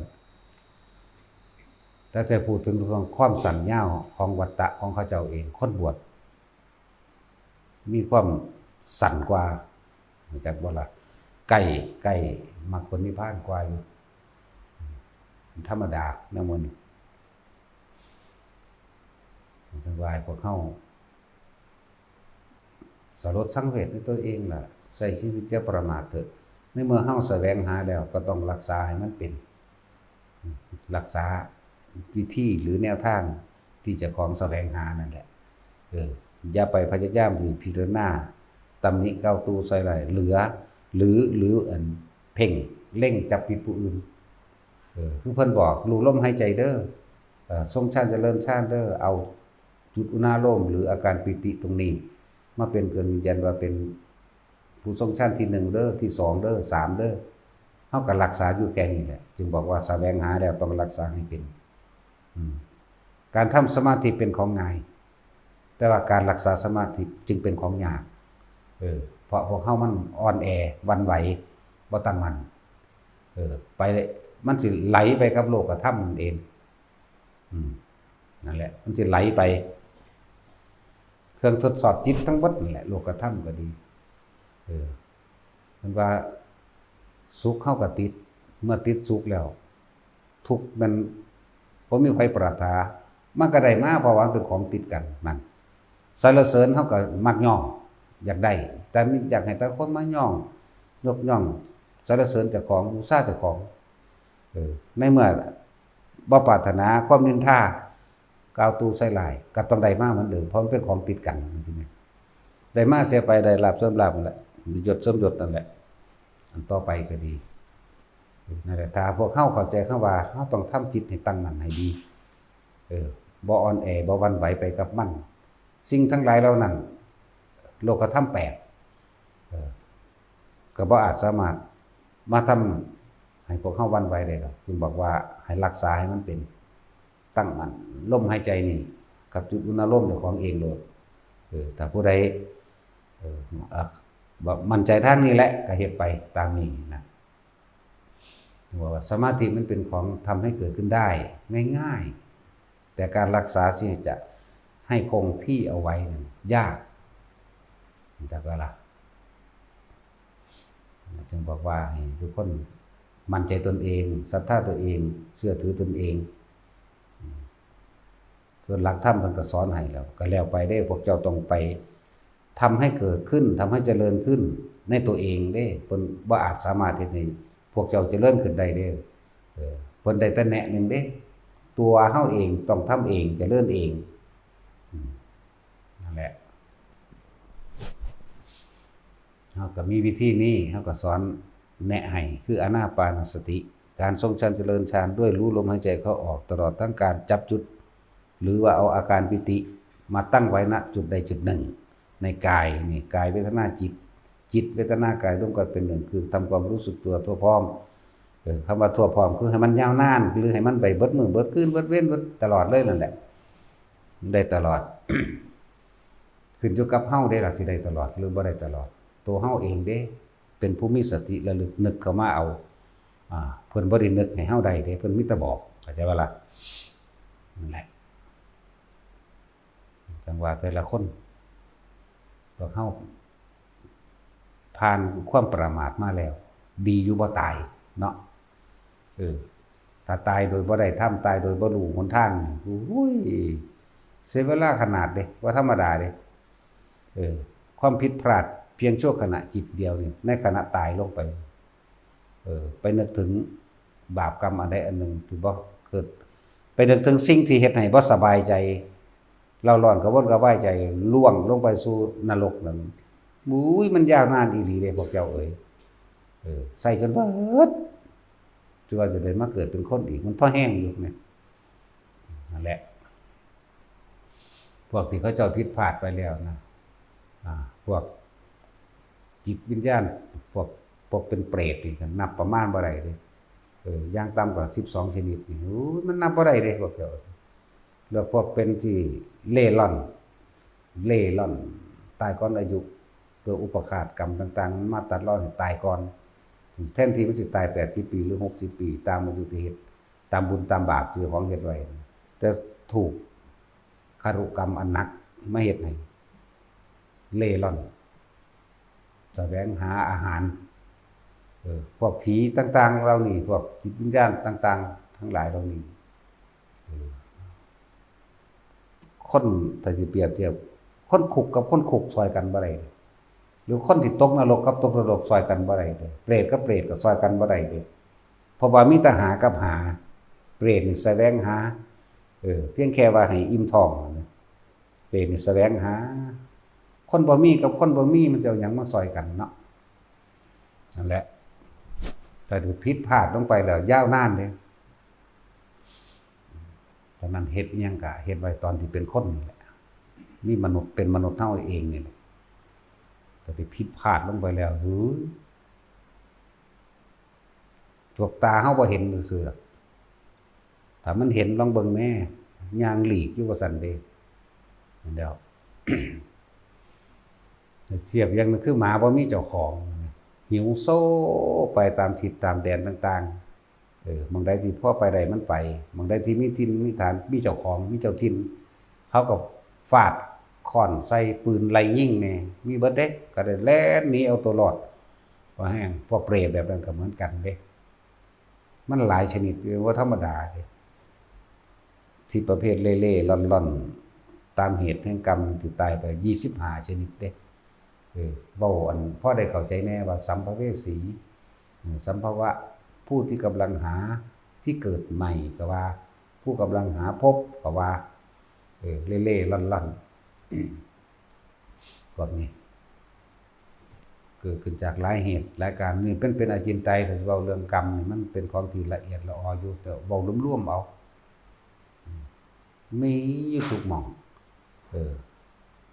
ถ้าจะพูดถึงเรื่องความสั้นยาวของวัฏฏะของเขาเจ้าเองคนบวชมีความสั้นกว่าจากบ่ล่ะใกล้มรรคผลนิพพานกว่าอยู่ธรรมดาแนวมื้อนี้สบายพวกเฮาสลดสังเวชในตัวเองล่ะใช้ชีวิตอย่าประมาทเถิดในเมื่อเฮาแสวงหาแล้วก็ต้องรักษาให้มันเป็นรักษาวิธีหรือแนวทางที่เจ้าของแสวงหานั่นแหละอย่าไปพยายามที่พิจารณาตำหนิก้าวตู้ใส่ไหลหรืออันเพ่งเล่งจับผิดผู้อื่นคือเพิ่นบอกรู้ลมหายใจเด้อทรงฌานเจริญฌานเด้อเอาจุดอุณาโลมหรืออาการปิติตรงนี้มาเป็นเกินยืนยันว่าเป็นผู้ทรงฌานที่1เด้อที่2เด้อ3เด้อเฮาก็รักษาอยู่แค่นี้แหละจึงบอกว่าแสวงหาแล้วต้องรักษาให้เป็นการทำสมาธิเป็นของง่ายแต่ว่าการรักษาสมาธิจึงเป็นของยากเพราะพวกเฮามันอ่อนแอหวั่นไหวบ่ตั้งมั่นไปมันสิไหลไปกับโลกธรรมนั่นเองนั่นแหละมันสิไหลไปเครื่องทดสอบจิตทั้งหมดนั่นแหละโลกธรรมก็ดีมันว่าสุขเข้ากับติดเมื่อติดสุขแล้ว ทุกข์มันบ่มีไผปรารถนามันก็ได้มาเพราะว่ามันเป็นของติดกันนั่นสรรเสริญเฮาก็มักย่องอยากได้แต่อยากให้แต่คนมาย่องยกย่องสรรเสริญเจ้าของบูชาเจ้าของในเมื่อบ่ปรารถนาความนินทากล่าวตูใส่ลายก็ต้องได้มาเหมือนเดิมเพราะมันเป็นของติดกันใช่มั้ยได้มาเสียไปได้ลาภเสริมลาภนั่นแหละยศเสริมยศนั่นแหละอันต่อไปก็ดีนั่นแหละถ้าพวกเฮาเข้าใจคำว่าเฮาต้องทำจิตให้ตั้งมั่นให้ดีบ่อ่อนแอบ่หวั่นไหวไปกับมันสิ่งทั้งหลายเหล่านั้นโลกธรรม8ก็บ่อาจสามารถมาทำให้พวกเฮาหวั่นไหวได้ดอกจึงบอกว่าให้รักษาให้มันเป็นตั้งมั่นลมหายใจนี่กับจุดอุณหภูมิของเองโลดถ้าผู้ใดบ่มั่นใจทางนี้แหละก็เฮ็ดไปตามนี้นะว่าสมาธิมันเป็นของทำให้เกิดขึ้นได้ง่ายๆแต่การรักษาที่จะให้คงที่เอาไว้นั้นยากจักว่าล่ะจึงบอกว่าให้ทุกคนมั่นใจตนเองศรัทธาตัวเองเชื่อถือตนเองส่วนหลักธรรมเพิ่นก็สอนให้แล้วก็แล้วไปได้พวกเจ้าต้องไปทำให้เกิดขึ้นทำให้เจริญขึ้นในตัวเองเด้เพิ่นบ่อาจสามารถเฮ็ดให้พวกเจ้าเจริญขึ้นได้เด้เพิ่นได้แต่แนะนึงเด้ตัวเฮาเองต้องทำเองเจริญเองนั่นแหละเฮาก็มีวิธีนี้เฮาก็สอนแนะให้คืออานาปานสติการทรงฌานเจริญฌานด้วยรู้ลมหายใจเข้าออกตลอดทั้งการจับจุดหรือว่าเอาอาการปิติมาตั้งไว้ณจุดใดจุดหนึ่งในกายนี่กายเวทนาจิตจิตเวทนากายรวมกันเป็นหนึ่งคือทำความรู้สึกตัวทั่วพร้อมคำว่าทั่วพร้อมคือให้มันยาวนานหรือให้มันไปเบิดมื้อเบิดคืนเบิดเว้นเบิดตลอดเลยนั่นแหละได้ตลอด ขึ้นอยู่กับเฮาได้ล่ะสิได้ตลอดหรือบ่ได้ตลอดตัวเฮาเองเด้เป็นผู้มีสติระลึกนึกเข้ามาเอาเพิ่นบ่ได้นึกให้เฮาได้เด้เพิ่นมีแต่บอกเข้าใจบ่ล่ะนั่นแหละจังว่าแต่ละคนพวกเฮาผ่านความประมาทมาแล้วดีอยู่บ่ตายเนาะถ้าตายโดยบ่ได้ทำตายโดยบ่รู้หนทางอุ้ยเสียเวลาขนาดเด้ว่าธรรมดาเด้ความผิดพลาดเพียงชั่วขณะจิตเดียวนี่ในขณะตายลงไปไปนึกถึงบาปกรรมอันใดอันหนึ่งที่บ่เกิดไปนึกถึงสิ่งที่เฮ็ดให้บ่สบายใจเราร้อนกระวนกระวายใจล่วงลงไปสู่นรกนั่นอุ้ยมันยาวนานอีหลีเด้พวกเจ้าใส่จนเบิดจนว่าจะได้มาเกิดเป็นคนอีกมันพอแห้งอยู่เนี่ยนั่นแหละพวกที่เขาเจ้าผิดพลาดไปแล้วนะพวกจิตวิญญาณพวกเป็นเปรตนี่กันนับประมาณบ่ได้เด้อย่างต่ำกว่า12ชนิดนี่มันนับบ่ได้เด้พวกเจ้าแล้วพวกเป็นที่เล่ร่อนตายก่อนอายุโดยอุปขาตกรรมต่างๆมาตัดรอดให้ตายก่อนแทนที่มันสิตาย80ปีหรือ60ปีตามอายุที่เฮ็ดตามบุญตามบาปที่ของเฮ็ดไว้แต่ถูกคารุกรรมอันหนักมาเฮ็ดให้เล่ร่อนแสวงหาอาหารพวกผีต่างๆเหล่านี้พวกจิตวิญญาณต่างๆทั้งหลายเหล่านี้คนถ้าสิเปรียบเทียบคนคุกกับคนคุกซอยกันบ่ได้หรือคนที่ตกนรกกับตกนรกซอยกันบ่ได้เด้เปรตกับเปรตก็ซอยกันบ่ได้เด้เพราะว่ามีแต่หากับหาเปรตนี่แสวงหาเพียงแค่ว่าให้อิ่มท้องเปรตนี่แสวงหาคนบ่มีกับคนบ่มีมันจะเอาหยังมาซอยกันเนาะนั่นแหละถ้าถือผิดพลาดลงไปแล้วยาวนานเด้ตอนนั้นเฮ็ดอิหยังก็เฮ็ดไว้ตอนที่เป็นคนนี่แหละมีมนุษย์เป็นมนุษย์เฮาเองนี่แหละแต่ไปผิดพลาดลงไปแล้วพวกตาเฮาบ่เห็นซื่อๆถ้ามันเห็นลองเบิ่งแม่ย่างหลีกอยู่ว่าซั่นเด้นั่นแล้ว เทียบอย่างนึงคือหมาบ่มีเจ้าของหิวโซไปตามทิศตามแดนต่างๆบางใดที่พ่อไปใดมันไปบางใดที่มีถิ่นมีฐานมีเจ้าของมีเจ้าถิ่นเขาก็ฟาดค้อนใส่ปืนไล่ยิงแน่มีเบิดเด้ก็ได้แล่นหนีเอาตัวรอดว่าแห้งพวกเปรตแบบนั้นก็เหมือนกันเด้ มันหลายชนิดว่าธรรมดาเลยที่ประเภทเล่ๆล่อนๆตามเหตุแห่งกรรมที่ตายไป25ชนิดเด้เว้าอันพอได้เข้าใจแน่ว่าสัมภเวสีสัมภวะผู้ที่กำลังหาที่เกิดใหม่ก็ว่าผู้กำลังหาพบก็ว่าเล่ๆล่อนๆพวกนี้เกิดขึ้นจากหลายเหตุหลายการนี่เป็นอาจินไตยแต่เว้าเรื่องกรรมนี่มันเป็นของที่ละเอียดละอออยู่แต่เว้ารวมๆเอามีอยู่ทุกหม่อง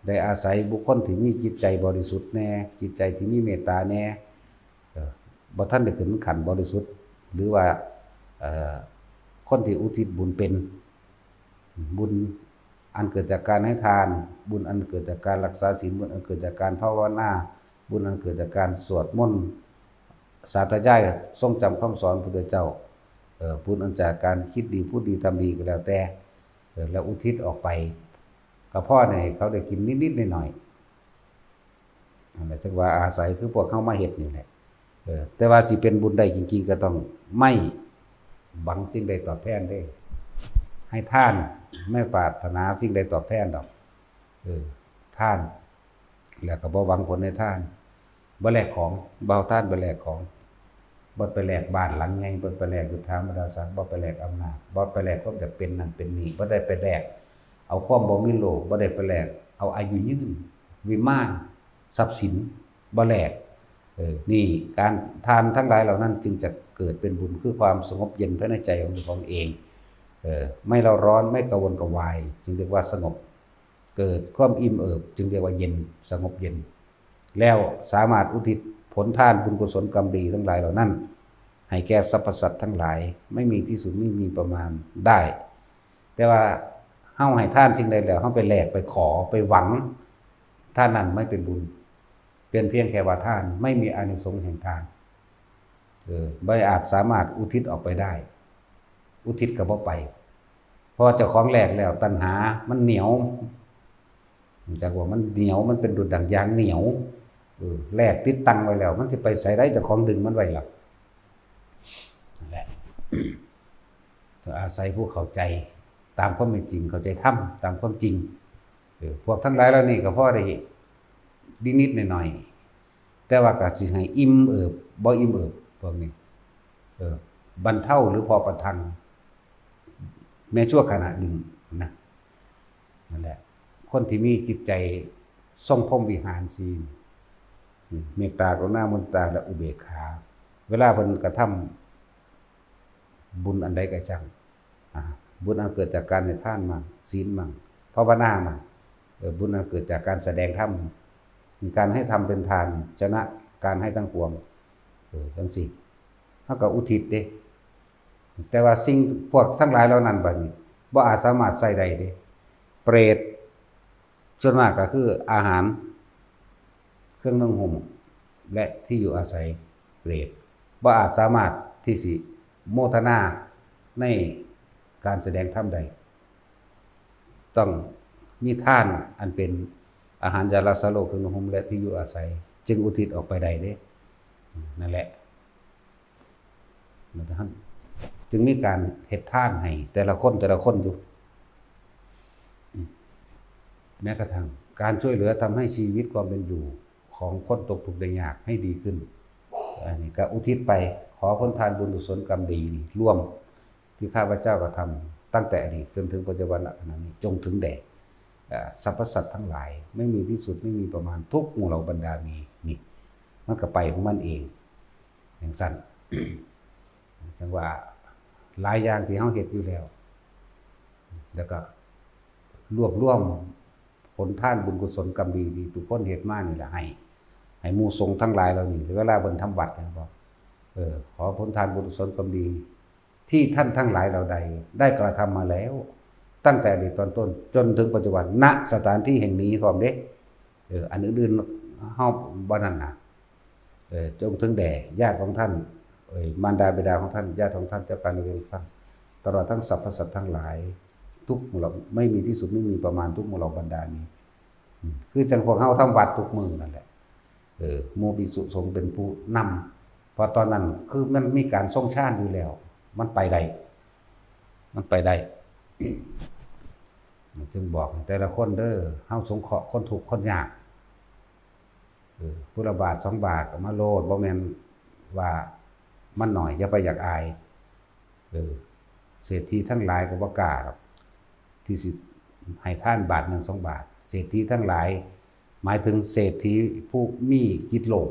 ได้อาศัยบุคคลที่มีจิตใจบริสุทธิ์แน่จิตใจที่มีเมตตาแน่บ่ทันได้ขึ้นขันบริสุทธิ์หรือว่าคนที่อุทิศบุญเป็นบุญอันเกิดจากการให้ทานบุญอันเกิดจากการรักษาศีลบุญอันเกิดจากการภาวนาบุญอันเกิดจากการสวดมนต์สาธยายทรงจำคำสอนพระพุทธเจ้าบุญอันจากการคิดดีพูดดีทำดีก็แล้วแต่แล้วอุทิศออกไปกับพ่อเนี่ยเขาได้กินนิดๆหน่อยๆนั่นแหละจังว่าอาศัยคือพวกเข้ามาเฮ็ดนี่แหละแต่ว่าสิเป็นบุญได้จริงๆก็ต้องไม่หวังสิ่งใดตอบแทนได้ให้ทานไม่ปรารถนาสิ่งใดตอบแทนดอกทานแล้วก็บ่หวังผลในทานบ่แลกของบ่เอาทานบ่แลกของบ่ไปแลกบ้านหลังใหญ่บ่ไปแลกยุทธามดาศักดิ์บ่ไปแลกอำนาจบ่ไปแลกความจะเป็นนั่นเป็นนี่บ่ได้ไปแลกเอาความบ่มีโลภบ่ได้ไปแลกเอาอายุยืนวิมานทรัพย์สินบ่แลกนี่การทานทั้งหลายเหล่านั้นจึงจะเกิดเป็นบุญคือความสงบเย็นภายในใจของเองไม่เราร้อนไม่กระวนกระวายจึงเรียกว่าสงบเกิดความอิ่มเอิบจึงเรียกว่าเย็นสงบเย็นแล้วสามารถอุทิศผลทานบุญกุศลกรรมดีทั้งหลายเหล่านั้นให้แก่สรรพสัตว์ทั้งหลายไม่มีที่สุดไม่มีประมาณได้แต่ว่าเฮาให้ทานสิ่งใดแล้วเฮาไปแลกไปขอไปหวังท่านนั้นไม่เป็นบุญเป็นเพียงแค่ว่าทานไม่มีอานิสงส์แห่งทานไม่อาจสามารถอุทิศออกไปได้อุทิศก็บ่ไปเพราะเจ้าของแลกแล้วตัณหามันเหนียวจากว่ามันเหนียวมันเป็นดุจดั่งยางเหนียวแลกติดตังไว้แล้วมันสิไปใส่ได้เจ้าของดึงมันไว้ล่ะนั่นแหละต้องอาศัยผู้เข้าใจตามความเป็นจริงเข้าใจธรรมตามความจริงพวกทั้งหลายแล้วนี่ก็พอได้นิดๆหน่อยๆแต่ว่าก็สิให้อิ่มเอิบบ่อิ่มเอิบพวกนี้บรรเทาหรือพอประทังแม้ชั่วขณะหนึ่งนะนั่นแหละคนที่มีจิตใจทรงพรหมวิหารศีลเมตตากรุณามุทิตาและอุเบกขาเวลาเพิ่นกระทำบุญอันใดก็ช่างบุญอันเกิดจากการให้ทานมั่งศีลมั่งภาวนามั่งบุญอันเกิดจากการแสดงธรรมการให้ทำเป็นทานชนะการให้ทั้งปวงจังซี่เฮาก็อุทิศเด้แต่ว่าสิ่งพวกทั้งหลายเหล่านั้นบัดนี้บ่อาจสามารถใช้ได้เด้เปรตส่วนมากก็คืออาหารเครื่องนุ่งห่มและที่อยู่อาศัยเปรตบ่อาจสามารถที่สิโมทนาในการแสดงธรรมใดต้องมีทานอันเป็นอาหารยารักษาโรคเครื่องนุ่งห่มและที่อยู่อาศัยจึงอุทิศออกไปได้เด้นั่นแหละท่านจึงมีการเฮ็ดทานให้แต่ละคนอยู่แม้กระทั่งการช่วยเหลือทำให้ชีวิตความเป็นอยู่ของคนตกทุกข์ได้ยากให้ดีขึ้นอันนี้ก็อุทิศไปขอผลทานบุญกุศลกรรมดีนี่ร่วมที่ข้าพเจ้าก็ทำตั้งแต่อดีตจนถึงปัจจุบันขณะนี้จงถึงแด่สรรพสัตว์ทั้งหลายไม่มีที่สุดไม่มีประมาณทุกหมู่เหล่าบรรดามีนี่มันก็ไปของมันเองอย่างสั้น จังว่าหลายอย่างที่เฮาเฮ็ดอยู่แล้วแล้วก็รวบรวมผลทานบุญกุศลกรรมดีทุกคนเฮ็ดมานี่แหละให้หมู่สงฆ์ทั้งหลายเหล่านี้เวลาเพิ่นทำวัดนั่นบ่ขอผลทานบุญกุศลกรรมดีที่ท่านทั้งหลายเหล่าใดได้กระทำมาแล้วตั้งแต่ในตอนต้นจนถึงปัจจุบันณสถานที่แห่งนี้พร้อมเด้อันอื่นๆเฮาบ่นั่นน่ะจงถึงแด่ญาติของท่านมารดาบิดาของท่านญาติของท่านเจ้ากรรมนายเวรของท่านตลอดทั้งสรรพสัตว์ทั้งหลายทุกหมู่เหล่าไม่มีที่สุดไม่มีประมาณทุกหมู่เหล่าบรรดามีคือจังพวกเฮาทำวัดทุกมื้อนั่นแหละหมู่ภิกษุสงฆ์เป็นผู้นำเพราะตอนนั้นคือมันมีการทรงฌานอยู่แล้ว มันไปได้มันไปได้จึงบอกแต่ละคนเด้อเฮาสงเคราะห์คนทุกข์คนยากพุทธบาท2 บาทก็มาโลดบ่แม่นว่ามันหน่อยอย่าไปอยากอายเศรษฐีทั้งหลายก็บ่กล้าหรอกที่สิให้ทานบาท1 2 บาทเศรษฐีทั้งหลายหมายถึงเศรษฐีผู้มีจิตโลภ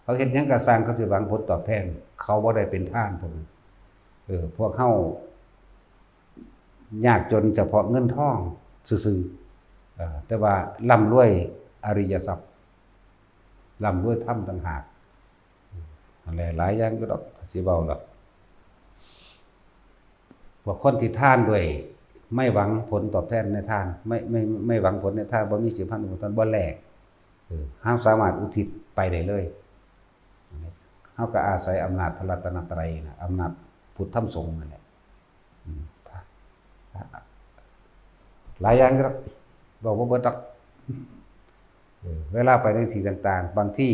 เขาเฮ็ดหยังก็สร้างเขาสิหวังผลตอบแทนเขาบ่ได้เป็นทานพวกนั้นพวกเฮายากจนเฉพาะเงินทองซื่อๆแต่ว่าร่ำรวยอริยทรัพย์ร่ำรวยธรรมต่างหากอะไรหลายอย่างก็ดอกสิเว้าดอกพวกคนที่ทานด้วยไม่หวังผลตอบแทนในทานไม่หวังผลในทานบ่มีสิพันธุ์ตอนบ่แลกเฮาสามารถอุทิศไปได้เลยเฮาก็อาศัยอำนาจพระรัตนตรัยนะอำนาจพุทธธรรมสงฆ์นั่นแหละหลายอย่างก็บอกว่าเบิดดอกเวลาไปในที่ต่างๆบางที่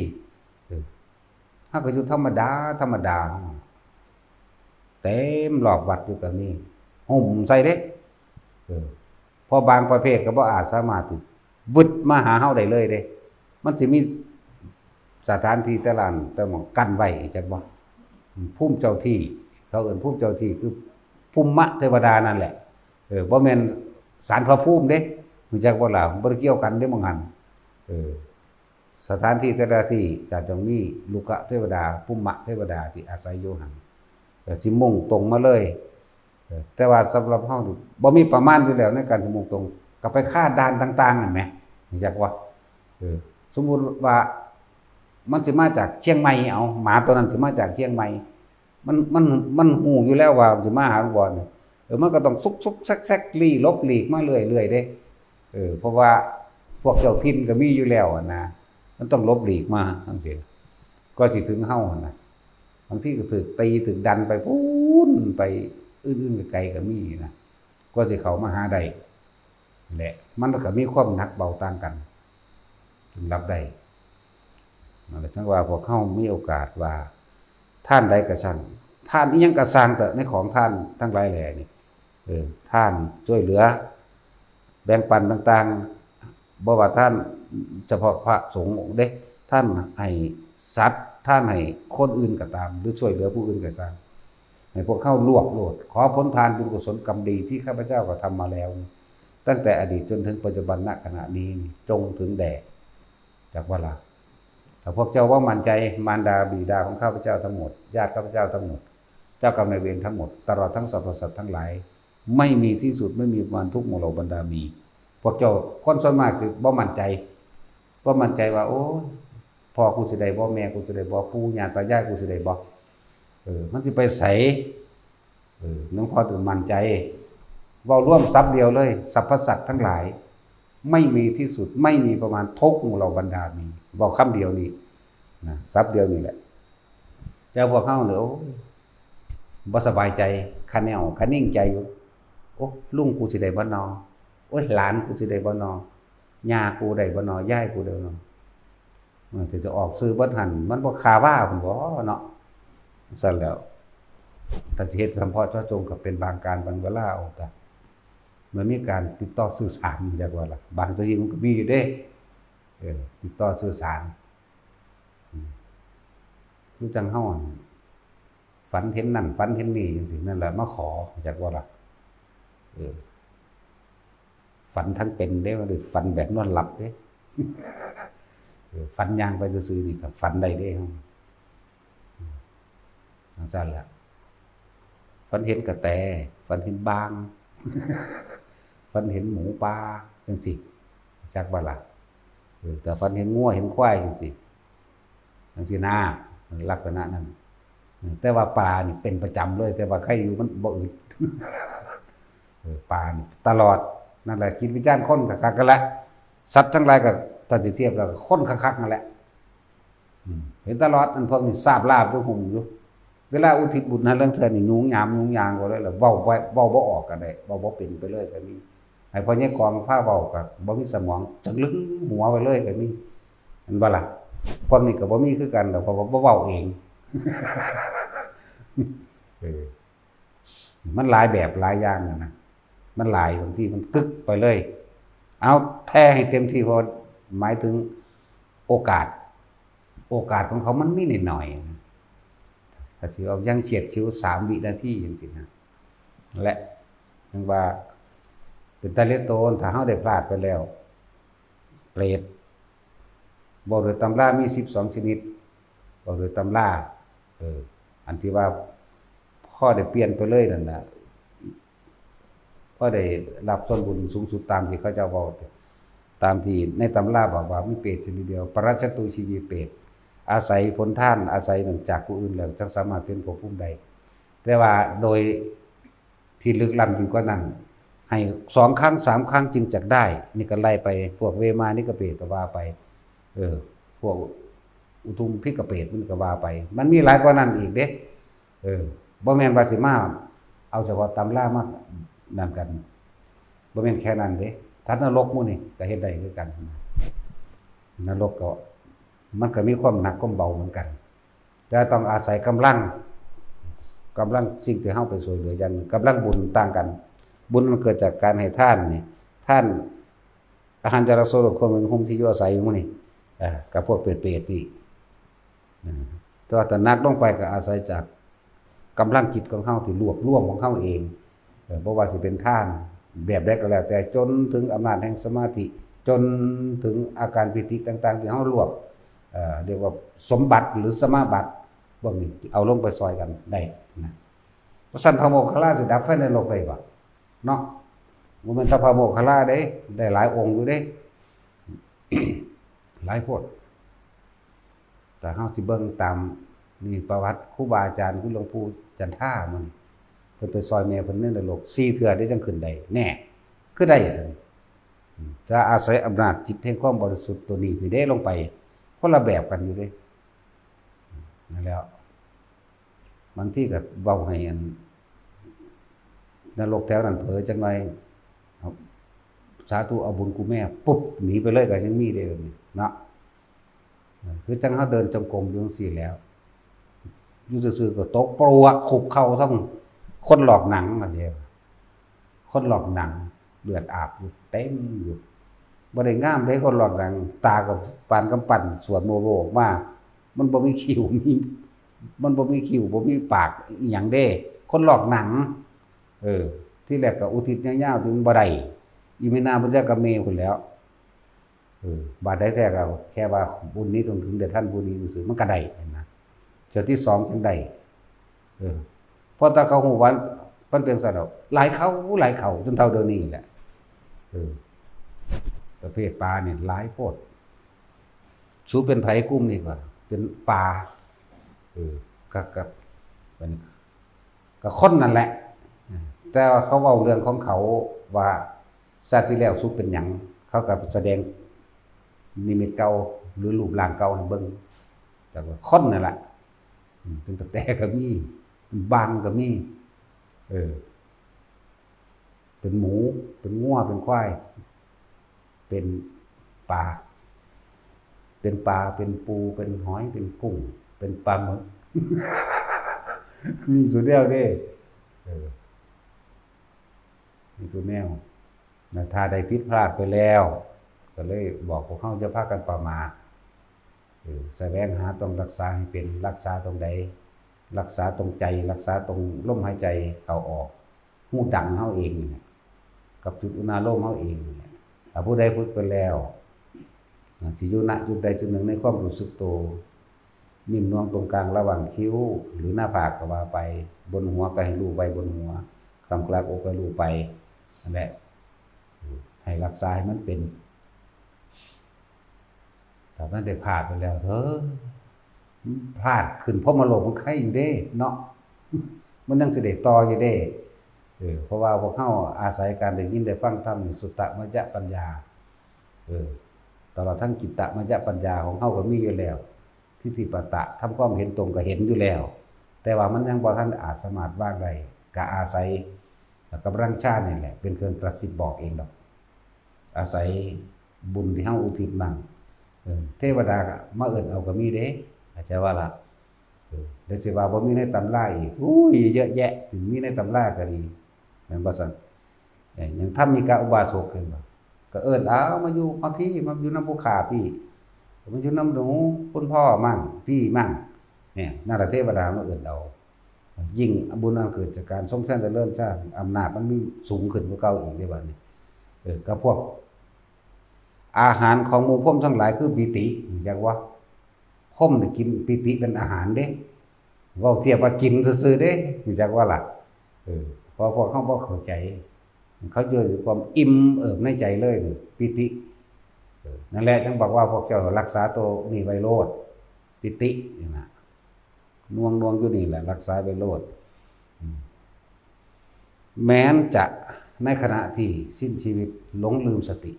เฮาก็อยู่ธรรมดาเต็มรอบวัดอยู่ก็มีห่มใส่เด้พอบางประเภทก็บ่อาจสามารถวึดมาหาเฮาได้เลยเด้มันสิมีสถานที่แต่ละแต่หม่องกั้นไว้จักบ่ภูมิเจ้าที่เขาเอิ้นภูมิเจ้าที่คือภูมิมะเทวดานั่นแหละบ่แม่นศาลพระภูมิเด้รู้จักบ่ล่ะบ่ได้เกี่ยวกันเด้มองหันสถานที่แต่ละที่ก็ต้องมีลูกเทวดาภูมิมะเทวดาที่อาศัยอยู่หั่นสิมุ่งตรงมาเลยแต่ว่าสำหรับเฮาบ่มีประมาณอยู่แล้วในการสิมุ่งตรงก็ไปคาดด่านต่างๆนั่นแหมรู้จักว่าสมมุติว่ามันสิมาจากเชียงใหม่เอาหมาตัวนั้นสิมาจากเชียงใหม่มันฮู้อยู่แล้วว่าสิมาหาหลวงพ่อนี่มันก็ต้องซุกๆแซกๆลี้ลบหลีกมาเรื่อยๆเด้เพราะว่าพวกเจ้าถิ่นก็มีอยู่แล้วนะมันต้องลบหลีกมาจังซี่ก็สิถึงเฮาหั่นน่ะบางทีก็ถูกตีถูกดันไปพูนไปอื่นๆไกลๆก็มีนะก็สิเข้ามาหาได้แหละมันก็มีความหนักเบาต่างกันถึงรับได้นั่นแหละจังว่าพวกเฮามีโอกาสว่าท่านใดก็ช่างท่านอีหยังก็สร้างแต่ในของท่านทั้งหลายแหล่นี่ท่านช่วยเหลือแบ่งปันต่างๆบ่ว่าท่านเฉพาะพระสงฆ์เด้ท่านให้สัตว์ท่านให้คนอื่นก็ตามหรือช่วยเหลือผู้อื่นก็ตามให้พวกเข้าลวกโลดขอผลทานบุญกุศลกรรมดีที่ข้าพเจ้าก็ทำมาแล้วตั้งแต่อดีตจนถึงปัจจุบันณขณะนี้จงถึงแด่จากว่าล่ะถ้าพวกเจ้าว่ามั่นใจมารดาบิดาของข้าพเจ้าทั้งหมดญาติข้าพเจ้าทั้งหมดเจ้ากรรมนายเวรทั้งหมดตลอดทั้งสรรพสัตว์ทั้งหลายไม่มีที่สุดไม่มีประมาณทุกหมู่เหล่าบรรดามีพวกเจ้าคนส่วนมากคือบ่มั่นใจว่าโอ้พ่อกูสิได้บ่แม่กูสิได้บ่ปู่ย่าตายายกูสิได้บ่มันสิไปไสหลวงพ่อถึงมั่นใจเว้าร่วมทรัพย์เดียวเลยสรรพสัตว์ทั้งหลายไม่มีที่สุดไม่มีประมาณทุกหมู่เหล่าบรรดามีบอกคำเดียวนี่นะทรัพย์เดียวนี่แหละเจ้าพวกเฮาเด้อบ่สบายใจคะแนวคะนิ่งใจอยู่โอ้ลุงกูสิได้บ่นอโอ้ยหลานกูสิได้บ่นอย่ากูได้บ่นอย่ายกูได้บ่นอมันจะออกซื้อบ่ทันมันบ่คาว่าพุ่นบ่เนาะซั่นแล้วถ้าสิเฮ็ดเฉพาะเจาะจงก็เป็นบางการบางเวลาเอาแต่เมื่อมีการติดต่อสื่อสารจักว่าล่ะบางสิ่งมันก็มีอยู่เด้ติดต่อสื่อสารคือจังเฮาฝันเห็นนั่นฝันเห็นนี่จังซี่นั่นแหละมาขอจักว่าล่ะฝันทั้งเป็นเด้ว่าฝันแบบนอนหลับเด้ฝันย่างไปซื่อๆนี่ก็ฝันได้เด้ครับจังซั่นแหละฝันเห็นกระแตฝันเห็นบางฝันเห็นหมูปลาจังซี่จักว่าล่ะแต่ฝันเห็นงัวเห็นควายจังซี่นะลักษณะนั้นแต่ว่าปลานี่เป็นประจำเลยแต่ว่าใครอยู่มันบ่อึดปลานี่ตลอดนั่นแหละจิตวิญญาณคนคักๆกันละสัตว์ทั้งหลายก็ถ้าสิเทียบแล้วคนคักๆนั่นแหละเห็นตลอดอันพวกนี้ทราบลาบอยู่หุ่มอยู่เวลาอุทิศบุญให้เรื่องเทื่อนี่ยุ่งยามก็เลยแล้วเว้าบ่ออกก็ได้เว้าบ่เป็นไปเลยก็มีให้พ่อใหญ่กองพาเว้าก็บ่มีสมองจังลึงหัวไปเลยก็มีเห็นบ่ล่ะพวกนี้ก็บ่มีคือกันแล้วเพราะว่าบ่เว้าเอง เออมันหลายแบบหลายอย่างนะมันหลายบางทีมันกึกไปเลยเอาแพ้ให้เต็มที่พอหมายถึงโอกาสของเขามันมีนิดหน่อยถ้าที่ว่ายังเฉียดชิว3 วินาทีจริงๆนะและยังว่าเป็นตาเลโตนถ้าเฮาได้พลาดไปแล้วเปรตบอกโดยตำรามี12 ชนิดบอกโดยตำราอันที่ว่าพ่อได้เปลี่ยนไปเลยนั่นน่ะพ่อได้รับส่วนบุญสูงสุดตามที่เขาเจ้าบอกตามที่ในตำราบอกว่ามีเปรตชนิดเดียวปรัชตุชีวีเปรตอาศัยผลท่านอาศัยหนึ่งจากผู้อื่นแล้วจักสามารถเป็นภพภูมิใดแต่ว่าโดยที่ลึกล้ำยิ่งกว่านั้นให้2 ครั้ง 3 ครั้งจึงจักได้นี่ก็ไล่ไปพวกเวมานิกเปรตก็ว่าไปพวกอุทุมพิกเปรตมันก็ว่าไปมันมีหลายกว่านั้นอีกเด้บ่แม่นว่าสิมาเอาเฉพาะตำรามานั่นกันบ่แม่นแค่นั้นเด้ทัดนรกหมู่นี่ก็เฮ็ดได้คือกันนรกก็มันก็มีความหนักความเบาเหมือนกันแต่ต้องอาศัยกำลังสิ่งที่เฮาไปช่วยเหลืออย่างกำลังบุญต่างกันบุญมันเกิดจากการให้ทานนี่ท่านอาหารจารโสโลกคนเป็นหุมที่อยู่อาศัยอยู่หมู่นี่กับพวกเปรตๆนี่แต่นักลงไปก็อาศัยจากกำลังจิตของเฮาที่รวบรวมของเฮาเองบ่ว่าสิเป็นทานแบบใดก็แล้วแต่จนถึงอำนาจแห่งสมาธิจนถึงอาการปิติต่างๆที่เฮารวบเรียกว่าสมบัติหรือสมาบัติพวกนี้เอาลงไปซอยกันได้นะพระสันพระโมคคัลลาสิดับไฟในโลกได้บ่เนาะบ่แม่นถ้าพระโมคคัลลาได้หลายองค์อยู่เด้ หลายโพดแต่เฮาสิเบิ่งตามนี่ประวัติครูบาอาจารย์คือหลวงปู่จันท่ามันเพิ่นไปซอยแม่เพิ่นในนรก4 เทื่อได้จังขึ้นได้แน่คือได้จะอาศัยอำนาจจิตแห่งความบริสุทธิ์ตัวนี้นี่ได้ลงไปคนละแบบกันอยู่เด้นั่นแล้วบางทีก็เว้าให้อันนรกแถวนั้นเผลอจังหน่อยสาธุเอาบุญกูแม่ปุ๊บหนีไปเลยก็ยังมีได้แบบนี้เนาะคือจังเฮาเดินจงกรมอยู่จังซี่แล้วอยู่ซื่อๆก็ตกปลวกขุบเข้าทั้งคนหลอกหนังอันเดียวคนหลอกหนังเลือดอาบอยู่เต็มอยู่บ่ได้งามเลยคนหลอกหนังตากับปานกำปั้นสวดโมโลออกมามันบ่มีคิ้วมันบ่มีคิ้วบ่มีปากอีหยังเด้คนหลอกหนังที่แรกก็อุทิศยาวๆถึงบ่ได้อีเมนาบุญญากะเมพุ่นแล้วบาดได้แท้ก็แค่ว่าบุญนี้ต้องถึงแด่ท่านผู้นี้ซื่อมันก็ได้นะเจ้าที่2จังได้เพราะถ้าเขาฮู้ว่ามันเป็นสัตว์หลายเขาจนเท่าเดี๋ยวนี้แหละประเภทปลาเนี่ยหลายโพดสูเป็นไผกุ้มนี่ก็เป็นปลาก็คนนั่นแหละแต่ว่าเขาเว้าเรื่องของเขาว่าชาติที่แล้วสุเป็นหยังเขาก็แสดงนิมิตเก่าหรือรูปร่างเก่าให้เบิ่งจากว่าคนนั่นแหละถึงแต่ก็มีบางก็มีเป็นหมูเป็นงัวเป็นควายเป็นปลาเป็นปูเป็นหอยเป็นกุ้งเป็นปลาหมึก มีสุดเดียวเด้มีสุดแนวนะถ้าได้ผิดพลาดไปแล้วก็เลยบอกพวกเขาจะพากันประมาทแสวงหาต้องรักษาให้เป็นรักษาตรงใดรักษาตรงใจรักษาตรงลมหายใจเข้าออกหูดังเฮาเองนี่กับจุดอุณาโลมเฮาเองนี่ถ้าผู้ใดฝึกไปแล้วสิอยู่ณจุดใดจุดหนึ่งในความรู้สึกตัวนิ่มนวลตรงกลางระหว่างคิ้วหรือหน้าผากก็ว่าไปบนหัวก็ให้รู้ไว้บนหัวกลางกลางอกก็รู้ไปนั่นแหละให้รักษาให้มันเป็นถ้ามันได้พลาดไปแล้วเถอะพลาดขึ้นเพราะมาโลภมันไข่อยู่เด้เนาะมันยังสิได้ต่ออยู่เด้เพราะว่าพวกเฮาอาศัยการได้ยินได้ฟังธรรมนี่สุตตมัจจะปัญญาตลอดทั้งจิตตมัจจะปัญญาของเฮาก็มีอยู่แล้วทิฏฐิปตะทำความเห็นตรงก็เห็นอยู่แล้วแต่ว่ามันยังบ่ทันอาจสามารถวางได้ก็อาศัยกำลังฌานนี่แหละเป็นเครื่องกระซิบบอกเองดอกอาศัยบุญที่เฮาอุทิศมั่งเทวดาก็มาเอิ้นเอาก็มีเด้อาจจะว่าล่ะ ได้สิว่าบ่มีในตำราอีกอุ้ยเยอะแยะถึงมีในตำราก็ดีแม่นบ่ซั่นอย่างถ้ามีการอุบาสกขึ้นบ่ก็เอิ้นเอามาอยู่มาพี่มาอยู่นำผู้ขาพี่มาอยู่นำหนูคุณพ่อมั่งพี่มั่งเนี่ยนาฏเทวดามาเอิ้นเอายิ่งบุญอันเกิดจากการสมแทนเจริญสร้างอำนาจมันมีสูงขึ้นกว่าเก่าอีกเด้บัดนี้ก็พวกอาหารของหมู่พรหมทั้งหลายคือปิติจักว่าพรหมนี่กินปิติเป็นอาหารเด้เว้าเทียบว่ากินซื่อๆเด้จักว่าล่ะพอพวกเฮาบ่เข้าใจเขาเจอความอิ่มเอิบในใจเลยปิตินั่นแหละจังบอกว่าพวกเจ้ารักษาตัวนี่ไว้โลดปิตินี่นะน่วงอยู่นี่แหละรักษาไว้โลดแม้นจะในขณะที่สิ้นชีวิตหลงลืมสติ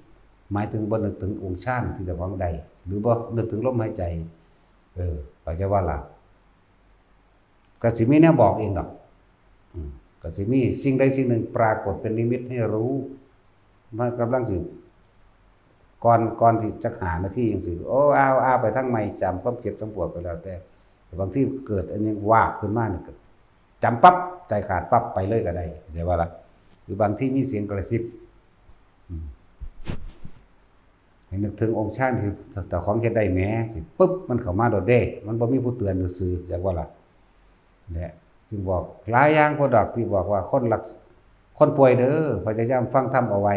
หมายถึงบ่นึกถึงองค์ฌานที่เจ้าของใดหรือบ่นึกถึงลมหายใจก็จะว่าล่ะก็สิมีแนวบอกเองดอกก็สิมีสิ่งใดสิ่งหนึ่งปรากฏเป็นนิมิตให้รู้มันกำลังสิก่อนที่จะหาหน้าที่จังซี่โอ้เอาไปทั้งไม่จำความเจ็บทั้งปวดไปแล้วแต่บางทีเกิดอันนี้วาบขึ้นมาเนี่ยจำปั๊บใจขาดปั๊บไปเลยก็ได้ใช่ว่าล่ะหรือบางที่มีเสียงกระซิบให้นึกถึงองค์ฌานที่แต่ของเฮ็ดได้แหมสิปึ๊บมันเข้ามาโดดเด้มันบ่มีผู้เตือนซื่อจักว่าล่ะและจึงบอกหลายอย่างพอดอกที่บอกว่าคนป่วยเด้อพยายามฟังธรรมเอาไว้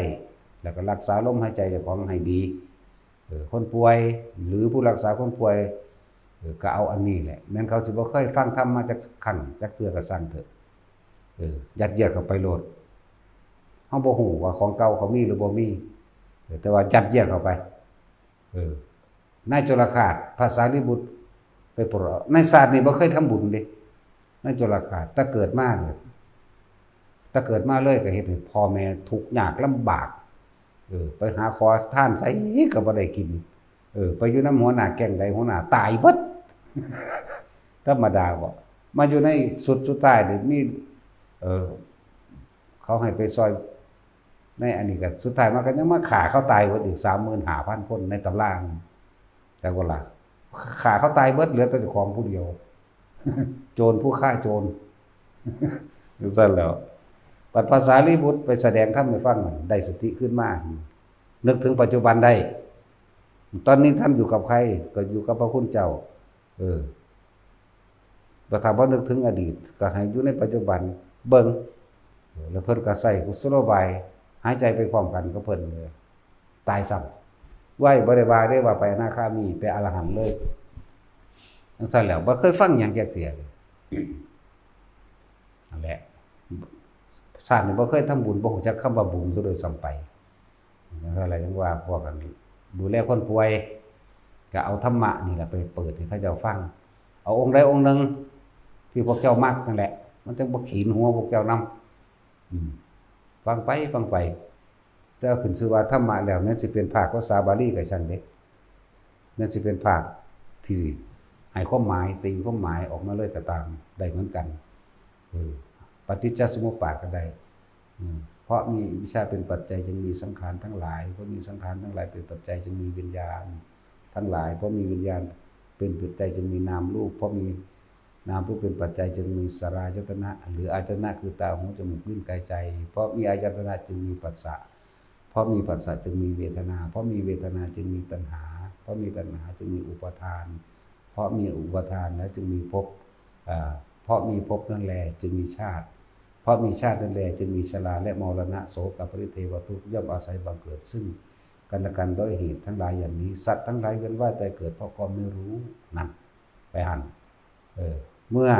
แล้วก็รักษาลมหายใจเจ้าของให้ดีคนป่วยหรือผู้รักษาคนป่วยก็เอาอันนี้แหละแม้นเขาสิบ่เคยฟังธรรมมาจากขั้นจากเทื่อก็สั่งเถอะยัดเยียดเข้าไปโลดเฮาบ่ฮู้ว่าของเก่าเขามีหรือบ่มีแต่ว่ายัดเยียดเข้าไปนายโจรคาตภาษาลิบุตรไปโปรดในศาสตร์นี่บ่เคยทำบุญเด้นายโจรคาตถ้าเกิดมาเนี่ยถ้าเกิดมาเลยก็เฮ็ดให้พ่อแม่ทุกข์ยากลำบากไปหาขอทานไสก็บ่ได้กินไปอยู่นำหัวหน้าแก๊งใดหัวหน้าตายเบิดธรรมดาบ่มาอยู่ในสุดท้ายนี่มีเขาให้ไปซอยในอันนี้ก็สุดท้ายมันก็ยังมาฆ่าเขาตายเบิดอีก 35,000 คนในตำราแต่ว่าล่ะฆ่าเขาตายเบิดเหลือแต่เจ้าของผู้เดียวโจรผู้ฆ่าโจรซั่นแล้วปัจภาษาลีบุตรไปแสดงธรรมให้ฟังได้สติขึ้นมานึกถึงปัจจุบันได้ตอนนี้ท่านอยู่กับใครก็อยู่กับพระคุณเจ้าแต่ถ้าบ่นึกถึงอดีตก็ให้อยู่ในปัจจุบันเบิ่งแล้วเพิ่นก็ใส่กุศโลบายหายใจไปพร้อมกันก็เพิ่นเลยตายซ้ำไหว้บ่ได้ว่าได้ว่าไปอนาคามีไปอรหันต์เลยจังซั่นแล้วบ่เคยฟังหยังจักเที่ยนั่นแหละชาตินี่บ่เคยทำบุญบ่ฮู้จักคำว่าบุญซะโดยซ้ำไปอะไรจังว่าพวกกันดูแลคนป่วยก็เอาธรรมะนี่แหละไปเปิดให้เขาเจ้าฟังเอาองค์ใดองค์หนึ่งที่พวกเจ้ามักนั่นแหละมันจังบ่ขีนหัวพวกเจ้านำฟังไปแต่ขึ้นชื่อว่าธรรมะแล้วนั้นสิเป็นภาคภาษาบาลีก็ช่างเด้นั่นสิเป็นภาคที่ให้ความหมายตีความหมายออกมาเลยก็ตามได้เหมือนกันปฏิจจสมุปบาทก็ได้เพราะมีวิชาเป็นปัจจัยจึงมีสังขารทั้งหลายเพราะมีสังขารทั้งหลายเป็นปัจจัยจึงมีวิญญาณทั้งหลายเพราะมีวิญญาณเป็นปัจจัยจึงมีนามรูปเพราะมีนามรูปเป็นปัจจัยจึงมีสลายตนะหรืออายตนะคือตาหูจมูกลิ้นกายใจเพราะมีอายตนะจึงมีผัสสะเพราะมีผัสสะจึงมีเวทนาเพราะมีเวทนาจึงมีตัณหาเพราะมีตัณหาจึงมีอุปาทานเพราะมีอุปาทานแล้วจึงมีภพเพราะมีภพนั่นแลจึงมีชาติเพราะมีชาตินั่นแลจึงมีชราและมรณะโศกปริเทวทุกข์ย่อมอาศัยบังเกิดซึ่งกันและกันด้วยเหตุทั้งหลายอย่างนี้สัตว์ทั้งหลายเวียนว่ายตายเกิดเพราะความไม่รู้นั่นไปหันเมื่อ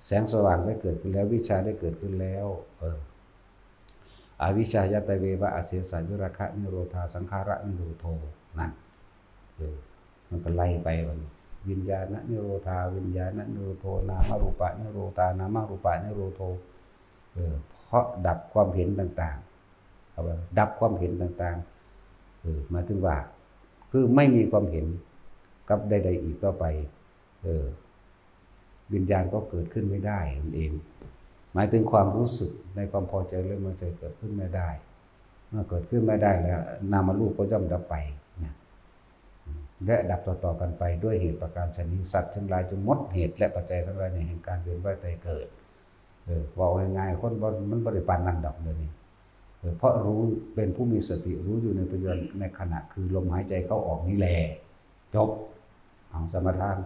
แสงสว่างได้เกิดขึ้นแล้ววิชาได้เกิดขึ้นแล้วอวิชชายตเววะอเสสะยุราคะนิโรธาสังขาระนิโรโทนั่นมันก็ไล่ไปวันวิญญาณนิโรธาวิญญาณนิโรโทนามรูปะนิโรธานามรูปะนิโรโทเพราะดับความเห็นต่างๆเอาว่าดับความเห็นต่างๆหมายถึงว่าคือไม่มีความเห็นกับใดๆอีกต่อไปวิญญาณก็เกิดขึ้นไม่ได้นั่นเองหมายถึงความรู้สึกในความพอใจหรือไม่พอใจเกิดขึ้นไม่ได้เมื่อเกิดขึ้นไม่ได้แล้วนามรูปก็ย่อมดับไป และดับต่อๆกันไปด้วยเหตุประการชนิดสัตว์ทั้งหลายจงหมดเหตุและปัจจัยทั้งหลายในแห่งการเวียนว่ายตายเกิดว่าง่ายๆคนมันบริปานนั่นดอกเลยนี่เพราะรู้เป็นผู้มีสติรู้อยู่ในปัจจุบันในขณะคือลมหายใจเข้าออกนี่แหละจบเอาสมทาน